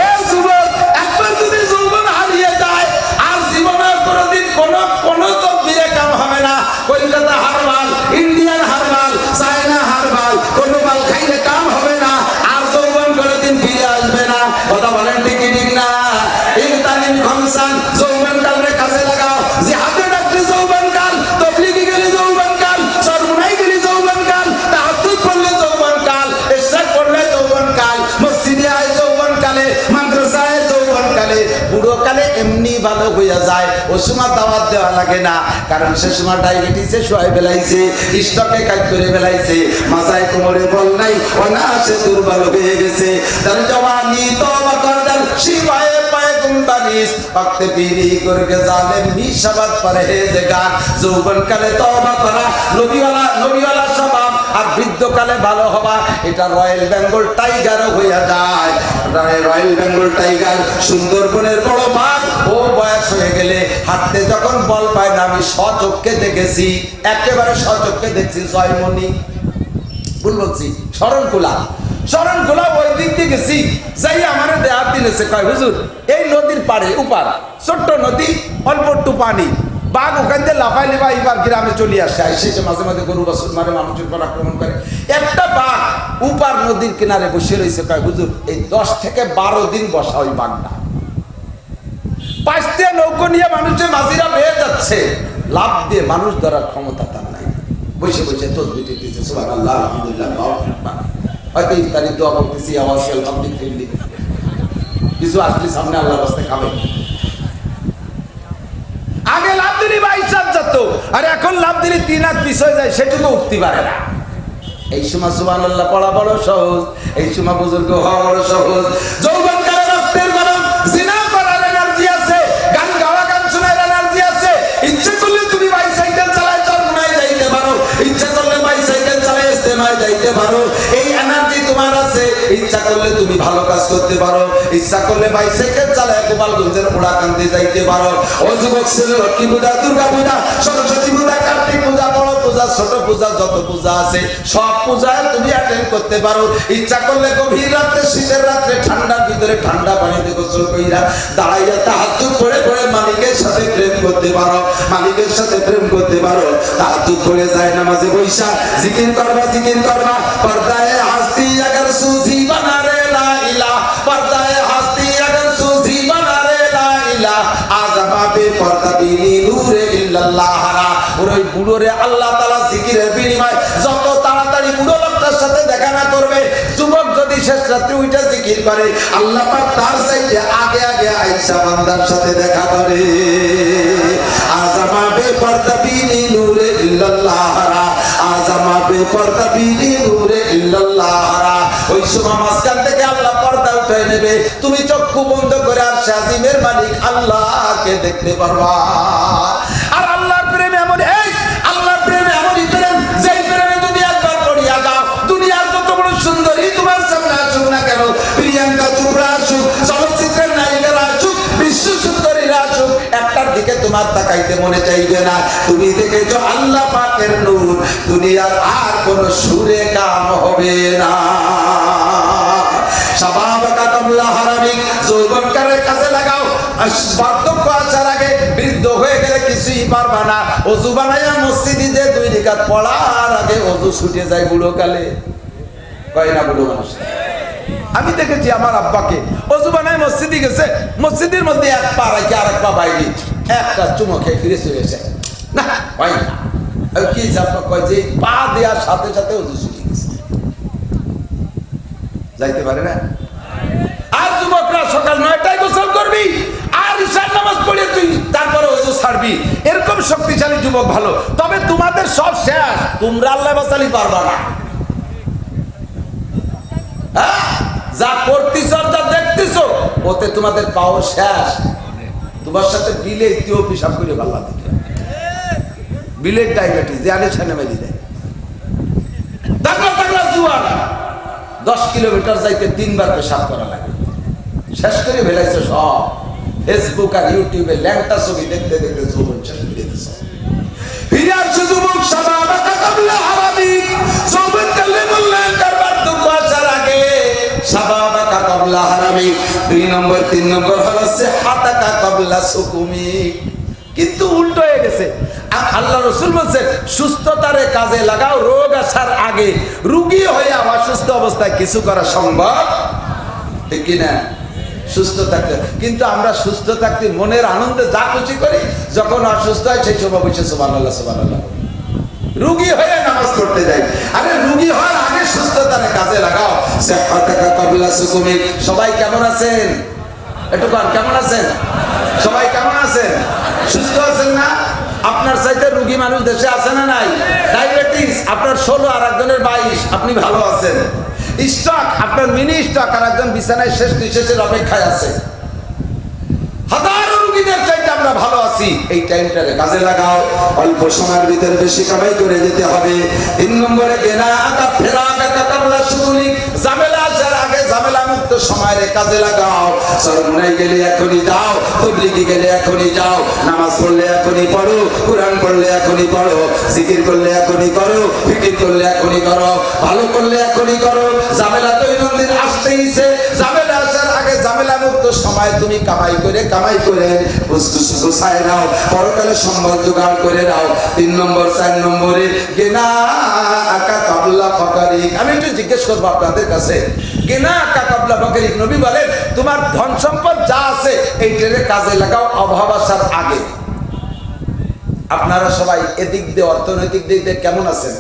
এ যুবক, একবার যদি যৌবন হারিয়ে যায় আর জীবনের কোনোদিন কোনো তকদিরে কাম হবে না। Kolkata herbal, Indian herbal, China herbal, কোনো মাল খাইলে কাম হবে না, আর যৌবন কোনোদিন ফিরে আসবে না। কথা বলেন ঠিক ঠিক না? ইগতানিম খামসান, যৌবন কালে কাজে লাগাও। জিহাদে ডাকলে যৌবন কাল, তবলিগে গেলে যৌবন কাল, সরমুনাই গেলে যৌবন কাল, তাহাজ্জুদ পড়লে যৌবন কাল, ইশরাক পড়লে যৌবন কাল, মসজিদে আয় যৌবন কালে, মাদ্রাসায় যৌবন কালে। বুড়ো কালে এমনি ভালো হইয়া যায়, ও সময় দাওয়াত দেওয়া লাগে না, কারণ সে সময় ডায়াবেটিসে শোয়াই বেলাইছে, স্টকে কাজ করে বেলাইছে, মাথায় কোমরে বল নাই, অনাসে দুর্বল হয়ে গেছে। তার জওয়ানি তওবা করদাল শিবায়ে পায়ে গুমবানিস ওয়াক্তে পীরি করকে জালেম নিশাবাত পরহেজগার। যৌবন কালে তওবা করা, নবীওয়ালা স্বভাব, আর বৃদ্ধকালে ভালো হওয়া, এটা রয়্যাল বেঙ্গল টাইগারও হইয়া যায়। রয়্যাল বেঙ্গল টাইগার সুন্দরবনের বড় বাঘ, ও বয়স হয়ে গেলে হাঁটতে যখন বল পায় না, আমি স্বচক্ষে দেখেছি, একেবারে স্বচক্ষে দেখছি। জয়মণি ভুল বলছি, শরণখোলা ওই দিক দিয়ে গেছি, যাই আমার দেহাত দিলেছে, কয় হুজুর এই নদীর পাড়ে উপার ছোট্ট নদী, অল্প একটু পানি, বাঘ ওখান দিয়ে লাফাই লিফাই এবার গ্রামে চলে আসে, এসে মাঝে মাঝে গরু বাছুর মারে, মানুষের উপর আক্রমণ করে। একটা বাঘ উপার নদীর কিনারে বসে রয়েছে, কয় হুজুর এই 10 থেকে 12 দিন বসা ওই বাঘটা। 5টা নৌকো নিয়ে মানুষের মাঝিরা বেয়ে যাচ্ছে, লাভ দিয়ে মানুষ ধরার ক্ষমতা তার নাই, বসে বসে তসবিহ দিতেছে, সুবহানাল্লাহ আলহামদুলিল্লাহ। হয়তো ইফতারির দোয়া করতেছি, আওয়াজ আলহামদুলিল্লাহ, কিছু আসলে সামনে আল্লাহর রাস্তায় খাবে। আগে লাভ দিলি 22 যেত, আর এখন লাভ দিলি 3 হাত পিছ হয়ে যায়, সেটুকু উঠতে পারে না। এই সময় সুবহানাল্লাহ পড়া বড় সহজ, এই সময় বুজুর্গ হওয়া বড় সহজ। যৌবনকালে রক্তের গরম, জিনা করার এনার্জি আছে, গান গাওয়া, গান শোনার এনার্জি আছে। ইচ্ছে করলে তুমি বাইসাইকেল চালায় চরমুনায় যাইতে পারো, ইচ্ছা করলে বাইসাইকেল চালায় ইস্তেমায় যাইতে পারো, এই এনার্জি তোমার আছে। ইচ্ছা করলে তুমি ভালো কাজ করতে পারো, ইচ্ছা করলে বাইসাইকেল চালায় গোপালগঞ্জের ওড়াকান্দি যাইতে পারো। ও যুবক ছেলে, লক্ষ্মী পূজা, দুর্গা পূজা, সরস্বতী পূজা, কার্তিক পূজা, বড় পূজা, ছোট পূজা, যত পূজা আছে সব পূজায় তুমি অ্যাটেন্ড করতে পারো। ইচ্ছা করলে গভীর রাত্রে, শীতের রাত্রে, ঠান্ডার ভিতরে ঠান্ডা পানিতে গোসল কইরা দাঁড়াইয়া তাহাজ্জুদ করে করে মালিকের সাথে প্রেম করতে পারো, মালিকের সাথে প্রেম করতে পারো। তাহাজ্জুদ করে যায় নামাজে বৈশা জিকির করবা, পর্দায়ে হাসতি अगर सूझी बना रे ला इला, पर्दाए हस्ती अगर सूझी बना रे ला इला, आजमा पे पर्दा बिनी नूरे इल्लल्लाह रा। और ওই বুড়ো রে আল্লাহ তাআলা জিকিরের বিনিময় যত তাড়াতাড়ি বুড়ো লোকটার সাথে দেখা না করবে, যুবক যদি শেষ রাত্রে উইটা জিকির করে, আল্লাহ পাক তার চাইতে আগে আগে আয়েশা বান্দার সাথে দেখা করে। আজামা বেপরদা বিনি নূরে ইল্লাল্লাহ, আজামা বেপরদা বিনি নূরে ইল্লাল্লাহ। ওই সময় মাঝখান থেকে আল্লাহ পর্দা উঠে নেবে, তুমি চক্ষু বন্ধ করে আর শাজিমের মালিক আল্লাহকে দেখতে পারবা। আর আল্লাহর প্রেম এমন, এই আল্লাহর প্রেম এমনই প্রেম, যেই প্রেমে যদি একবার পড়িয়া যাও, দুনিয়ার যত বড় সুন্দরী তোমার সামনে আসুক না কেন, প্রিয়াঙ্কা চোপড়া আসুক, চলচ্চিত্রের নায়িকারা আসুক, বিশ্ব সুন্দরীরা আসুক, একটার দিকে তোমার তাকাইতে মনে চাইবে না। তুমি দেখেছো আল্লাহ পাকের নূর, দুনিয়ার আর কোন সুরে কাম হবে না। শাবাবাকা কাবলা হারামিক, যৌবনকালের কাজে লাগাও, বার্ধক্য আসার আগে, বৃদ্ধ হয়ে গেলে কিছুই পারবা না। ওযু বানাইয়া মসজিদে যে 2 রাকাত পড়ার আগে ওযু ছুটে যায় বুড়ো কালে, কয় না বুড়ো মানুষ। আমি দেখেছি আমার আব্বাকে ওযু বানায় মসজিদে গেছে, মসজিদের মধ্যে এক পা রাখে আর এক পা বাইরে, একটা চুমো খেয়ে ফিরে চলে এসে না হয় না। কি আব্বা কয় যে পা দেওয়ার সাথে সাথে ওযু ছুটে গেছে, যাইতে পারে না। আর যুবকরা সকাল 9টায় গোসল করবি আর ঈশার নামাজ পড়ে তুই তারপরে ওযু ছাড়বি, এরকম শক্তিশালী যুবক ভালো। তবে তোমাদের সব শেষ, তোমরা আল্লাহ বাঁচালি পারবা না। যা করতেছ যা দেখতেছ ওতে তোমাদের পাওয়ার শেষ। তোমার সাথে বিলে ইতিও পিসাব করে পাল্লা দিকে, বিলের ডায়াবেটিস জানে ছানে মেরি দেয়। তাকলা তাকলা জুয়ান 10 কিলোমিটার যাইতে 3 বার পেশাব করা লাগে, শেষ করে ফেলাইছে সব। ফেসবুক আর ইউটিউবে ল্যাংটা ছবি দেখতে দেখতে যৌবন শেষ করে দিয়েছে। ফিরে আসছে যুবক, শাবাবাকা কাবলা হারামিক, যৌবন কালে মূল্যায়ন করবার দুঃখ আসার আগে, শাবাবাকা কাবলা হারামিক। 2 নম্বর 3 নম্বর হলো সিহাতাকা কাবলা সুকুমিক। কিন্তু উল্টো হয়ে গেছে। আল্লাহ রাসূল বলেন সুস্থতারে কাজে লাগাও রোগ আসার আগে। রোগী হয়ে অসুস্থ অবস্থায় কিছু করা সম্ভব, ঠিক কি না? সুস্থ থাকতে, কিন্তু আমরা সুস্থ থাকতে মনের আনন্দে যা খুশি করি, যখন অসুস্থ হয় সেই সময় বসে সুবহানাল্লাহ সুবহানাল্লাহ। রোগী হয়ে নামাজ পড়তে যাই, আরে রোগী হওয়ার আগে সুস্থতারে কাজে লাগাও। সিহাতাকা কাবলা সুকুমিক। সবাই কেমন আছেন? একটু কান, কেমন আছেন? সবাই কেমন আছেন? সুস্থ আছেন না? আপনার চাইতে রোগী মানুষ দেশে আছে না নাই? ডায়াবেটিস আপনার 16 আর একজনের 22, আপনি ভালো আছেন। স্ট্রোক আপনার মিনি স্ট্রোক আর একজন বিছানায় শেষ নিঃশ্বাসের অপেক্ষায় আছে। হাজারো রোগীদের চাইতে আমরা ভালো আছি। এই টাইমটারে কাজে লাগাও, অল্প সময়ের ভিতরে বেশি কামাই করে যেতে হবে। 3 নম্বরে গেনা আকা ফেরা আকা কাবলা শুগুলি, ঝামেলা আসার আগে ঝামেলা মুক্ত সময়ের কাজে লাগাও। সরমনাই গেলে এখনই যাও, তাবলীগে গেলে এখনই যাও, নামাজ পড়লে এখনই পড়ো, কুরআন পড়লে এখনই পড়ো, জিকির করলে এখনই করো, ফিকির করলে এখনই করো, ভালো করলে এখনই করো। ঝামেলা দৈনন্দিন আসতেইছে, ঝামেলা আসার আগে ঝামেলা মুক্ত সময় তুমি কামাই করে গুছায় নাও, পরকালে সম্বল জোগাড় করে নাও। 3 নম্বর 4 নম্বরে গেনা আকা কাবলা ফাকারিক। আমি একটু জিজ্ঞেস করবো আপনাদের কাছে, গেনা আকা কাবলা ফাকারিক, নবী বলেন তোমার ধন সম্পদ যা আছে এইটারে কাজে লাগাও অভাব আসার আগে। আপনারা সবাই এদিক দিয়ে অর্থনৈতিক দিক দিয়ে কেমন আছেন?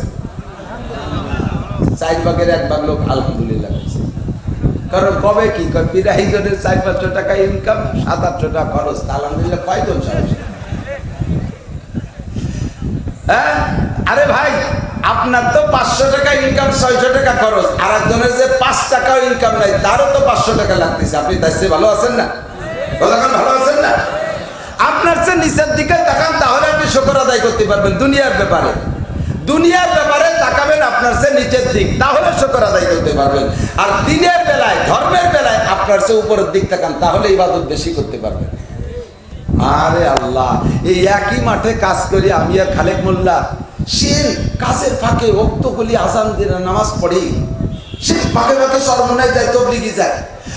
4 ভাগের 1 ভাগ লোক আলহামদুলিল্লাহ। কারণ কবে কি বিরাই জনের 4-500 টাকা ইনকাম, 7-800 টাকা খরচ, আলহামদুলিল্লাহ কয়জন সাহস? হ্যাঁ, আরে ভাই আপনার তো 500 টাকা ইনকাম, 600 টাকা খরচ, আর একজনের যে 5 টাকাও ইনকাম নাই, তারও তো 500 টাকা লাগতেছে। আপনি তার চেয়ে ভালো আছেন না? ভালো আছেন না? আপনার চেয়ে নিচের দিকে তাকান, তাহলে আপনি শুকর আদায় করতে পারবেন। দুনিয়ার ব্যাপারে তাকাবেন আপনার চেয়ে নিচের দিক, তাহলে শুকর আদায় করতে পারবেন। আর দিনের বেলায়, ধর্মের বেলায় আপনার চেয়ে উপরের দিক তাকান, তাহলে ইবাদত বেশি করতে পারবেন। আরে আল্লাহ, এই একই মাঠে কাজ করি আমি আর খালেক মোল্লা, সে কাজের ফাঁকে ওক্ত কলি আজান দিয়ে নামাজ পড়ি, সে ফাঁকে ফাঁকে সরমনায় যায়, তাবলীগে যায়।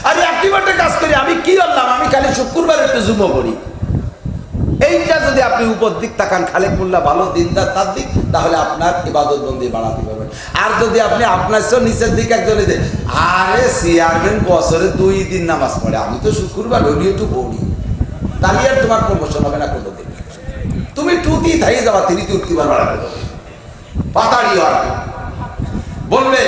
আর একই মাঠে কাজ করি, আমি কি করলাম? আমি খালি শুক্রবার একটু জুমা পড়ি। এইটা যদি আপনি উপর দিক তাকান, খালেক মোল্লা ভালো দিনদার তার দিক, তাহলে আপনার ইবাদত বন্দি বাড়াতে পারবেন। আর যদি আপনি আপনার চেয়ে নিচের দিক একজনে দেন, আরে চেয়ারম্যান বছরে 2 দিন নামাজ পড়ে, আমি তো শুক্রবার হলি একটু পড়ি, তাহলে আর তোমার প্রমোশন হবে না কোনোদিন। তুমি টুতি থাই যাবা, তিনি উঠতে পারবা না। পাতাড়ি আর বলবে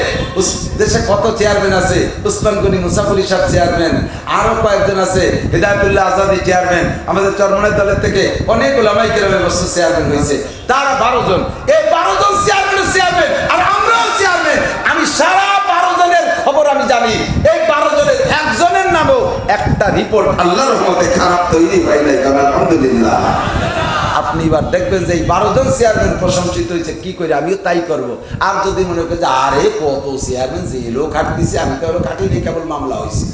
দেশে কত চেয়ারম্যান আছে, উসমান গনি মুসাফুলি সাহেব চেয়ারম্যান, আরো কয়েকজন আছে, হিদায়তুল্লাহ আজাদি চেয়ারম্যান, আমাদের চরমনের দলের থেকে অনেক ওলামায়ে কেরামের বছর চেয়ারম্যান হয়েছে, তারা 12 জন। এই 12 জন চেয়ারম্যান আর আমরাও চেয়ারম্যান। আমি সারা 12 জনের খবর আমি জানি। এই 12 জনের একজনের নামও একটা রিপোর্ট আল্লাহর রহমতে খারাপ তৈরি হয় নাই, আলহামদুলিল্লাহ। আপনি এবার দেখবেন যে এই 12 জন চেয়ারম্যান প্রশংসিত হয়েছে, কি করে আমিও তাই করব। আর যদি মনে করি যে আরে কত চেয়ারম্যান জেলও খাটতেছে, আমি তো খাটিনি, কেবল মামলা হয়েছে,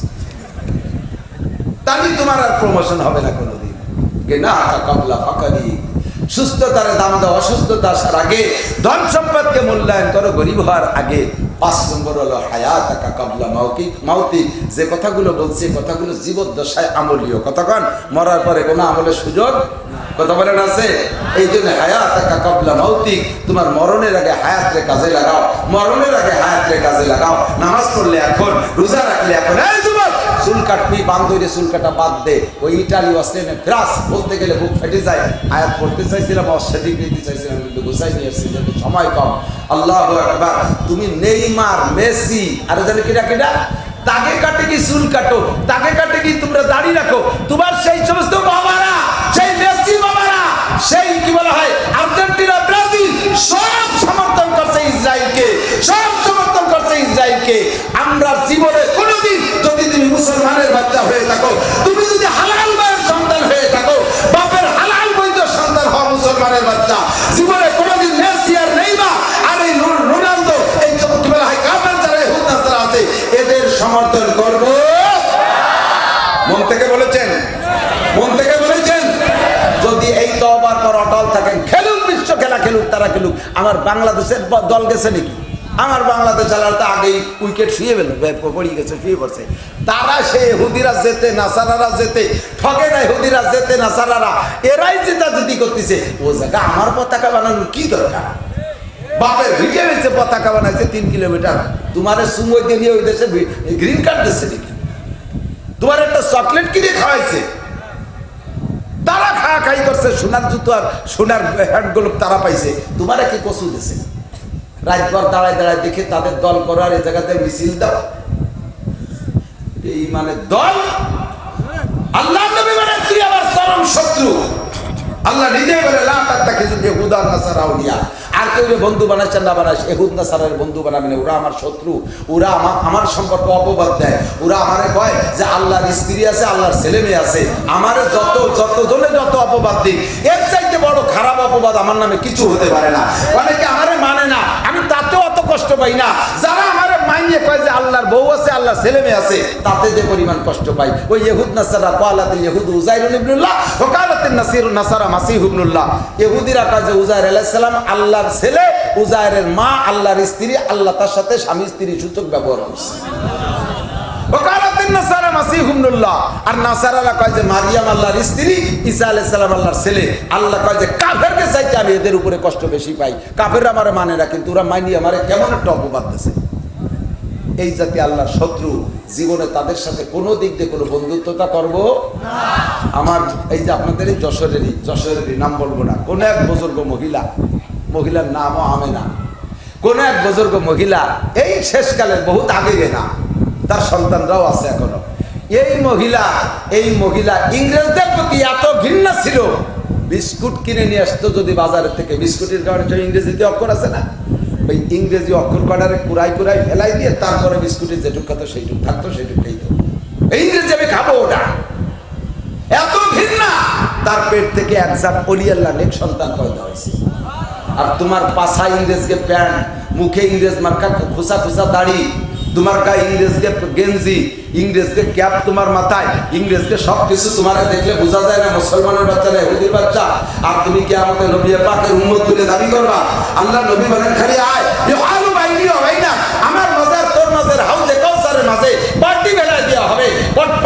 তাহলে তোমার আর প্রমোশন হবে না কোনোদিন। না কাবলা ফাঁকারি, সুস্থতার দাম দাও, অসুস্থতা আসার আগে ধন সম্পদকে মূল্যায়ন করো, গরিব হওয়ার আগে। 5 নম্বর হলো হায়াতাকা কাবলা মাউতি। যে কথাগুলো বলছে কথাগুলো জীবদ্দশায় আমলীয়, কতক্ষণ মরার পরে কোনো আমলের সুযোগ, কথা বলেন আছে। এই জন্য হায়াতাকা কাবলা মাউতি, তোমার মরণের আগে হায়াতরে কাজে লাগাও, মরণের আগে হায়াতরে কাজে লাগাও। নামাজ পড়লে এখন, রোজা রাখলে এখন, এই যুবক চুল কাটবি, বান্ধবীরে চুল কাটা বাদ দে। ওই ইটালি অস্ট্রেলিয়া ফ্রান্স বলতে গেলে বুক ফেটে যায়। আয়াত পড়তে চাইছিলাম, অস্ট্রেলিয়া দিতে চাইছিলাম, কিন্তু গুছাই নিয়ে আসছি, সময় কম। আল্লাহু আকবার। তুমি নেইমার, মেসি আর জানি কিটা কিটা, তাকে কাটে কি চুল কাটো, তাকে কাটে কি তোমরা দাড়ি রাখো, তোমার সেই সমস্ত বাবারা, সেই মেসি বাবারা, সেই কি বলা হয় আর্জেন্টিনা, ব্রাজিল, সব সমর্থন করছে ইসরায়েলকে, সব সমর্থন করছে ইসরায়েলকে। আমরা জীবনে কোনোদিন, যদি তুমি মুসলমানের বাচ্চা হয়ে থাকো, তুমি যদি হালাল মায়ের সন্তান হয়ে থাকো, বাপের হালাল বৈধ সন্তান হও, মুসলমানের বাচ্চা, জীবনে কোনোদিন মেসি আর নেইমার আর এই রোনালদো, এই কি বলা হয় কাফের যারা ইহুদ নাসারা আছে, এদের সমর্থন করব। মন থেকে বলেছেন, মন থেকে বলেছেন। যদি এই তওবার পর অটল থাকেন, খেলুক বিশ্ব খেলা, খেলুক তারা খেলুক। আমার বাংলাদেশের দল গেছে নাকি? আমার বাংলাদেশ খেলাটা আগেই উইকেট শুয়ে পড়িয়ে গেছে, শুয়ে পড়ছে। তারা সে হুদিরা যেতে, নাসারারা যেতে ঠকে না, হুদিরা যেতে, নাসারারা এরাই জেতাজেতি করতেছে। ও জায়গা আমার পতাকা বানানোর কি দরকার? বাপের ভিটে হয়েছে, পতাকা বানাইছে 3 কিলোমিটার। তোমার সুময় দিয়ে নিয়ে ওই দেশে গ্রিন কার্ড দিচ্ছে নাকি? তোমার একটা চকলেট কিনে খাওয়াইছে, তারা খাই করছে, সোনার জুতো আর সোনার হ্যান্ডগুলো তারা পাইছে, তোমারা কি কচু দিছে? রাতভর দাঁড়ায় দাঁড়ায় দেখে তাদের দল করো, আর এই জায়গাতে মিছিল দাও। এই মানে দল, আল্লাহ নবী বলে তুই আমার চরম শত্রু। আল্লাহ নিজে বলে লা তাত্তাখিযু ইয়াহুদা নাসারা আউলিয়া। আর কেউ বন্ধু বানাচ্ছেন না বানাস, ইহুদ নাসারার বন্ধু বানাবে না, ওরা আমার শত্রু। ওরা আমার সম্পর্কে অপবাদ দেয়। ওরা আমারে কয় যে আল্লাহর স্ত্রী আছে, আল্লাহর ছেলে মেয়ে আছে। আমারে যতজনে যত অপবাদ দিই, এর চাইতে বড় খারাপ অপবাদ আমার নামে কিছু হতে পারে না। অনেকে আমারে মানে না, আমি তাতেও অত কষ্ট পাই না। যারা আমারে মাইনে কয় যে আল্লাহর বউ আছে, আল্লাহর ছেলে মেয়ে আছে, তাতে যে পরিমাণ কষ্ট পাই। ওই ইহুদ নাসারা ক্বালাতিল ইহুদ উযাইর ইবনুল্লাহ ওয়া ক্বালাতিন নাসারা মাসীহ ইবনুল্লাহ। ইহুদিরা কয় যে উযাইর আলাইহিস সালাম আল্লাহর ছেলে, উযাইরের মা আল্লাহর স্ত্রী, আল্লাহ তার সাথে স্বামী স্ত্রী সূচক ব্যবহার করছে। ওকালাতিন নাসারা মাসীহ ইবনুল্লাহ। আর নাসারারা কয় যে মারিয়াম আল্লাহর স্ত্রী, ঈসা আলাইহিস সালাম আল্লাহর ছেলে। আল্লাহ কয় যে কাফেরকে চাইতে আমি এদের উপরে কষ্ট বেশি পাই। কাফেররা আমারে মানে না, কিন্তু ওরা মাইনি আমারে কেমন একটা অপবাদ দিয়েছে। এই জাতি আল্লাহর শত্রু। জীবনে তাদের সাথে কোনো দিক দিয়ে কোনো বন্ধুত্বতা করব না। আমার এই যে আপনাদের এই যশোরেরই নাম বলবো না, কোন এক বুজুর্গ মহিলার নামও আমেনা, কোন এক বুজুর্গ মহিলা, এই শেষকালের বহুত আগে না, তার সন্তানরাও আছে এখনো। এই মহিলা ইংরেজদের প্রতি এত ঘৃণা ছিল, বিস্কুট কিনে নিয়ে আসতো যদি বাজারের থেকে, বিস্কুটের কারণে ইংরেজিতে অক্ষর আছে না, ওই ইংরেজি অক্ষর কটারে কুড়াই ফেলাই দিয়ে তারপরে বিস্কুটের যেটুক কথা সেইটুক থাকতো সেইটুক খাইতো। ইংরেজি আমি খাবো ওটা, এত ঘৃণা। তার পেট থেকে একজাত অলি আল্লাহ নেক সন্তান পয়দা হয়েছে। আর তোমার পাছা ইংরেজকে প্যান্ট, মুখে ইংরেজ মার্কা খোসা দাড়ি, তোমার গায়ে ইংরেজকে গেঞ্জি, ইংরেজকে ক্যাপ তোমার মাথায়, ইংরেজকে সবকিছু তোমার দেখলে বোঝা যায় না মুসলমানের বাচ্চা না ইহুদির বাচ্চা। আর তুমি কি আমাকে নবী পাকের উম্মত তুলে দাবি করবা? আল্লাহ নবী বলেন খালি আয় ইউহালু বাইনি ওয়া বাইনা, আমার মাজার তোর মাজার হাউজে কাউসারের মাঝে পার্টি বেলায় দেওয়া হবে,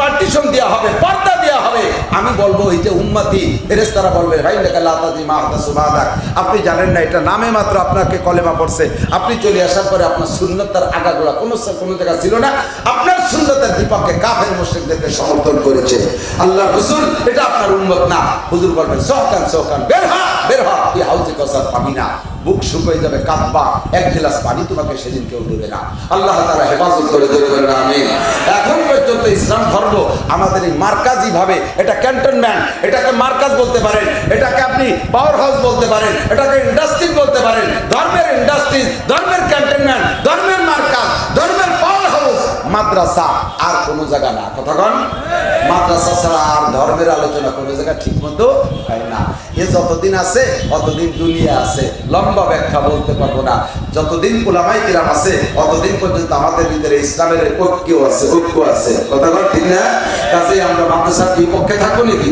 পার্টিশন দেওয়া হবে, পর্দা দেওয়া হবে। আমি বলবো এই যে উম্মতি, ফেরেশতারা বলবে ভাই লেখা লা তাদি মা হাদাসু বাদাক, আপনি জানেন না এটা নামে মাত্র আপনাকে কলেমা পড়ছে, আপনি চলে আসার পরে আপনার সুন্নতের আগাগোড়া কোনো জায়গা ছিল না, আপনার সুন্নতের বিপক্ষে কাফের মুশরিকদেরকে সমর্থন করেছে আল্লাহ রাসূল, এটা আপনার উম্মত না। হুজুর বলবেন সহকান বের হ এই হাউজে কাউসার পাবি না। বুক শুকিয়ে যাবে, কাঁদবা, এক গ্লাস পানি তোমাকে সেদিন কেউ দেবে না। আল্লাহ তাআলা হেফাজত করে দেবে, আমিন। এখন পর্যন্ত ইসলাম ধর্ম আমাদের এই মার্কাজি ভাবে, এটা ক্যান্টনমেন্ট, এটাকে মার্কাজ বলতে পারেন, এটাকে আপনি পাওয়ার হাউস বলতে পারেন, এটাকে ইন্ডাস্ট্রি বলতে পারেন, ধর্মের ইন্ডাস্ট্রি, ধর্মের ক্যান্টনমেন্ট, ধর্মের মার্কাজ, ধর্মের পাওয়ার হাউস মাদ্রাসা, আর কোনো জায়গা না। কথা কন, মাদ্রাসা ছাড়া আর ধর্মের আলোচনা কোনো জায়গা ঠিক মতো হয় না। এ যতদিন আছে অতদিন দুনিয়া আছে, লম্বা ব্যাখ্যা বলতে পারবো না। যতদিন উলামায়ে কিরাম আছে অতদিন পর্যন্ত আমাদের ভিতরে ইসলামের ঐক্য আছে, ঐক্য আছে। কথা কন ঠিক না? কাজেই আমরা মাদ্রাসার বিপক্ষে থাকবো নাকি?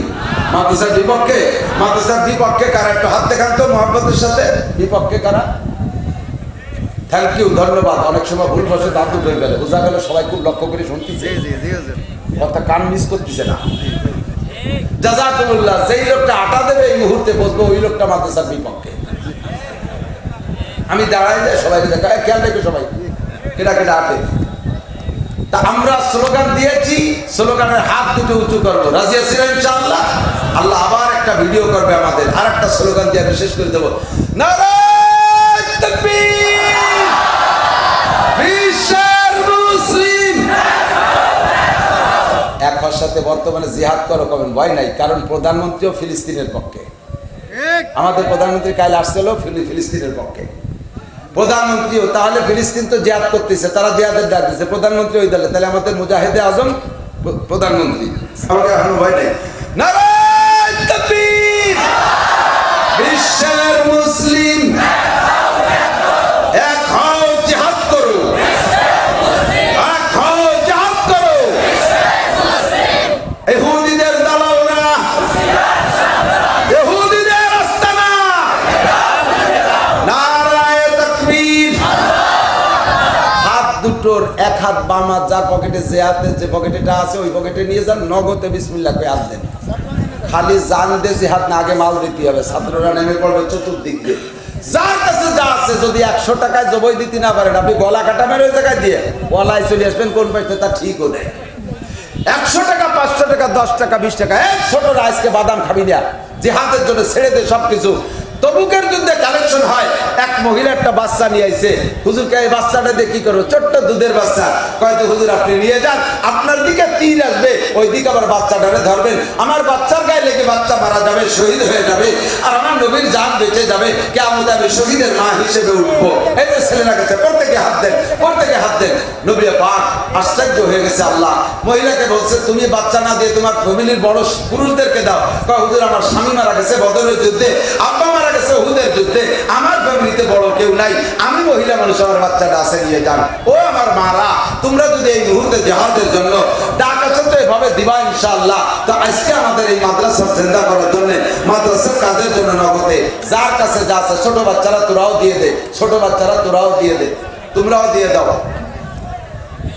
মাদ্রাসার বিপক্ষে? মাদ্রাসার বিপক্ষে কারা? একটু হাত দেখান তো মোহাম্মতের সাথে। বিপক্ষে কারা? থ্যাংক ইউ, ধন্যবাদ। অনেক সময় ভুল বসে দাঁত হয়ে গেলে বোঝা গেল সবাই খুব লক্ষ্য করে শুনতেছে, কথা কান মিস করতেছে না। জাযাকুমুল্লাহ। যেই লোকটা আটা দেবে এই মুহূর্তে বসবো, ওই লোকটা মাদ্রাসার বিপক্ষে। আমি দাঁড়াই যাই, সবাই দেখা, খেয়াল রেখে সবাই কেটা কেটা আটে। তা আমরা স্লোগান দিয়েছি, স্লোগানের হাত দুটো উঁচু করবো। রাজি আছি না ইনশাআল্লাহ? আল্লাহ আবার একটা ভিডিও করবে আমাদের, আর একটা স্লোগান দিয়ে বিশেষ করে দেবো, নারায়ে তাকবীর, বিশ্বের মুসলিম। এক সাথে বর্তমানে জিহাদ করো কবেন, ভয় নাই, কারণ প্রধানমন্ত্রীও ফিলিস্তিনের পক্ষে। আমাদের প্রধানমন্ত্রী কাল আসছিল ফিলিস্তিনের পক্ষে, প্রধানমন্ত্রীও। তাহলে ফিলিস্তিন তো জিহাদ করতেছে, তারা জিহাদের ডাক দিচ্ছে, প্রধানমন্ত্রী ওই দলে, তাহলে আমাদের মুজাহিদে আজম প্রধানমন্ত্রী। আমাকে এখনো ভয় নেই। নারায়ে তাকবীর, বিশ্বের মুসলিম এক হও, জিহাদ করো, এক হও, জিহাদ করো। ইহুদিদের দালাল না, ইহুদিদের আস্তানা। নারায়ে তাকবীর। হাত দুটোর এক হাত বাম হাত, যার পকেটে যে হাতে যে পকেটেটা আছে ওই পকেটে নিয়ে যান, নগদে বিসমিল্লাহ করে হাত দেন। খালি জান দে জিহাদ না, আগে মাল দিতে হবে। ছাত্ররা নেমে পড়বে চতুর্দিক দিয়ে, যার কাছে যা আছে। যদি 100 টাকায় জবই দিতে না পারেন, আপনি গলা কাটা মেরে ওই জায়গায় দিয়ে গলায় চলে আসবেন, কোন পাইতে তা ঠিকও নেই। 100 টাকা, 500 টাকা, 10 টাকা, 20 টাকা, এক ছোট আজকে বাদাম খাবি না, জিহাদের জন্য ছেড়ে দে সবকিছু। তবুকের যুদ্ধে কালেকশন হয়, এক মহিলা একটা বাচ্চা নিয়ে আইছে, হুজুরকে এই বাচ্চাটা দিয়ে কি করো? ছোট্ট দুধের বাচ্চা। কয়তো হুজুর আপনি নিয়ে যান, আপনার দিকে তীর আসবে, ওই দিকে আবার বাচ্চাটারে ধরবেন, আমার বাচ্চার গায়ে লেগে বাচ্চা মারা যাবে, শহীদ হয়ে যাবে, আর আমার নবীর জান বেঁচে যাবে, কিয়ামতে আমি শহীদের মা হিসেবে উঠবো। এই যে ছেলেরা গেছে, প্রত্যেকে হাত দেন, প্রত্যেকে হাত দেন। নবী পাক আশ্চর্য হয়ে গেছে। আল্লাহ মহিলাকে বলছে, তুমি বাচ্চা না দিয়ে তোমার ফ্যামিলির বড় পুরুষদেরকে দাও। কয় হুজুর আমার স্বামী মারা গেছে বদরের যুদ্ধে, আব্বা মারা গেছে উহুদের যুদ্ধে, আমার ফ্যামিলিতে বড় কেউ নাই, আমি মহিলা মানুষ, আমার বাচ্চাটা আছে, নিয়ে যান। ও আমার মারা, তোমরা যদি এই মুহূর্তে জিহাদের জন্য ডাক আছে তো এভাবে দিবা ইনশাআল্লাহ। তো আজকে আমাদের এই মাদ্রাসা জিন্দা করার জন্য, মাদ্রাসার কাজের জন্য নগদে যার কাছে যা আছে, ছোট বাচ্চারা তোরাও দিয়ে দে, ছোট বাচ্চারা তোরাও দিয়ে দে, তোমরাও দিয়ে দাও।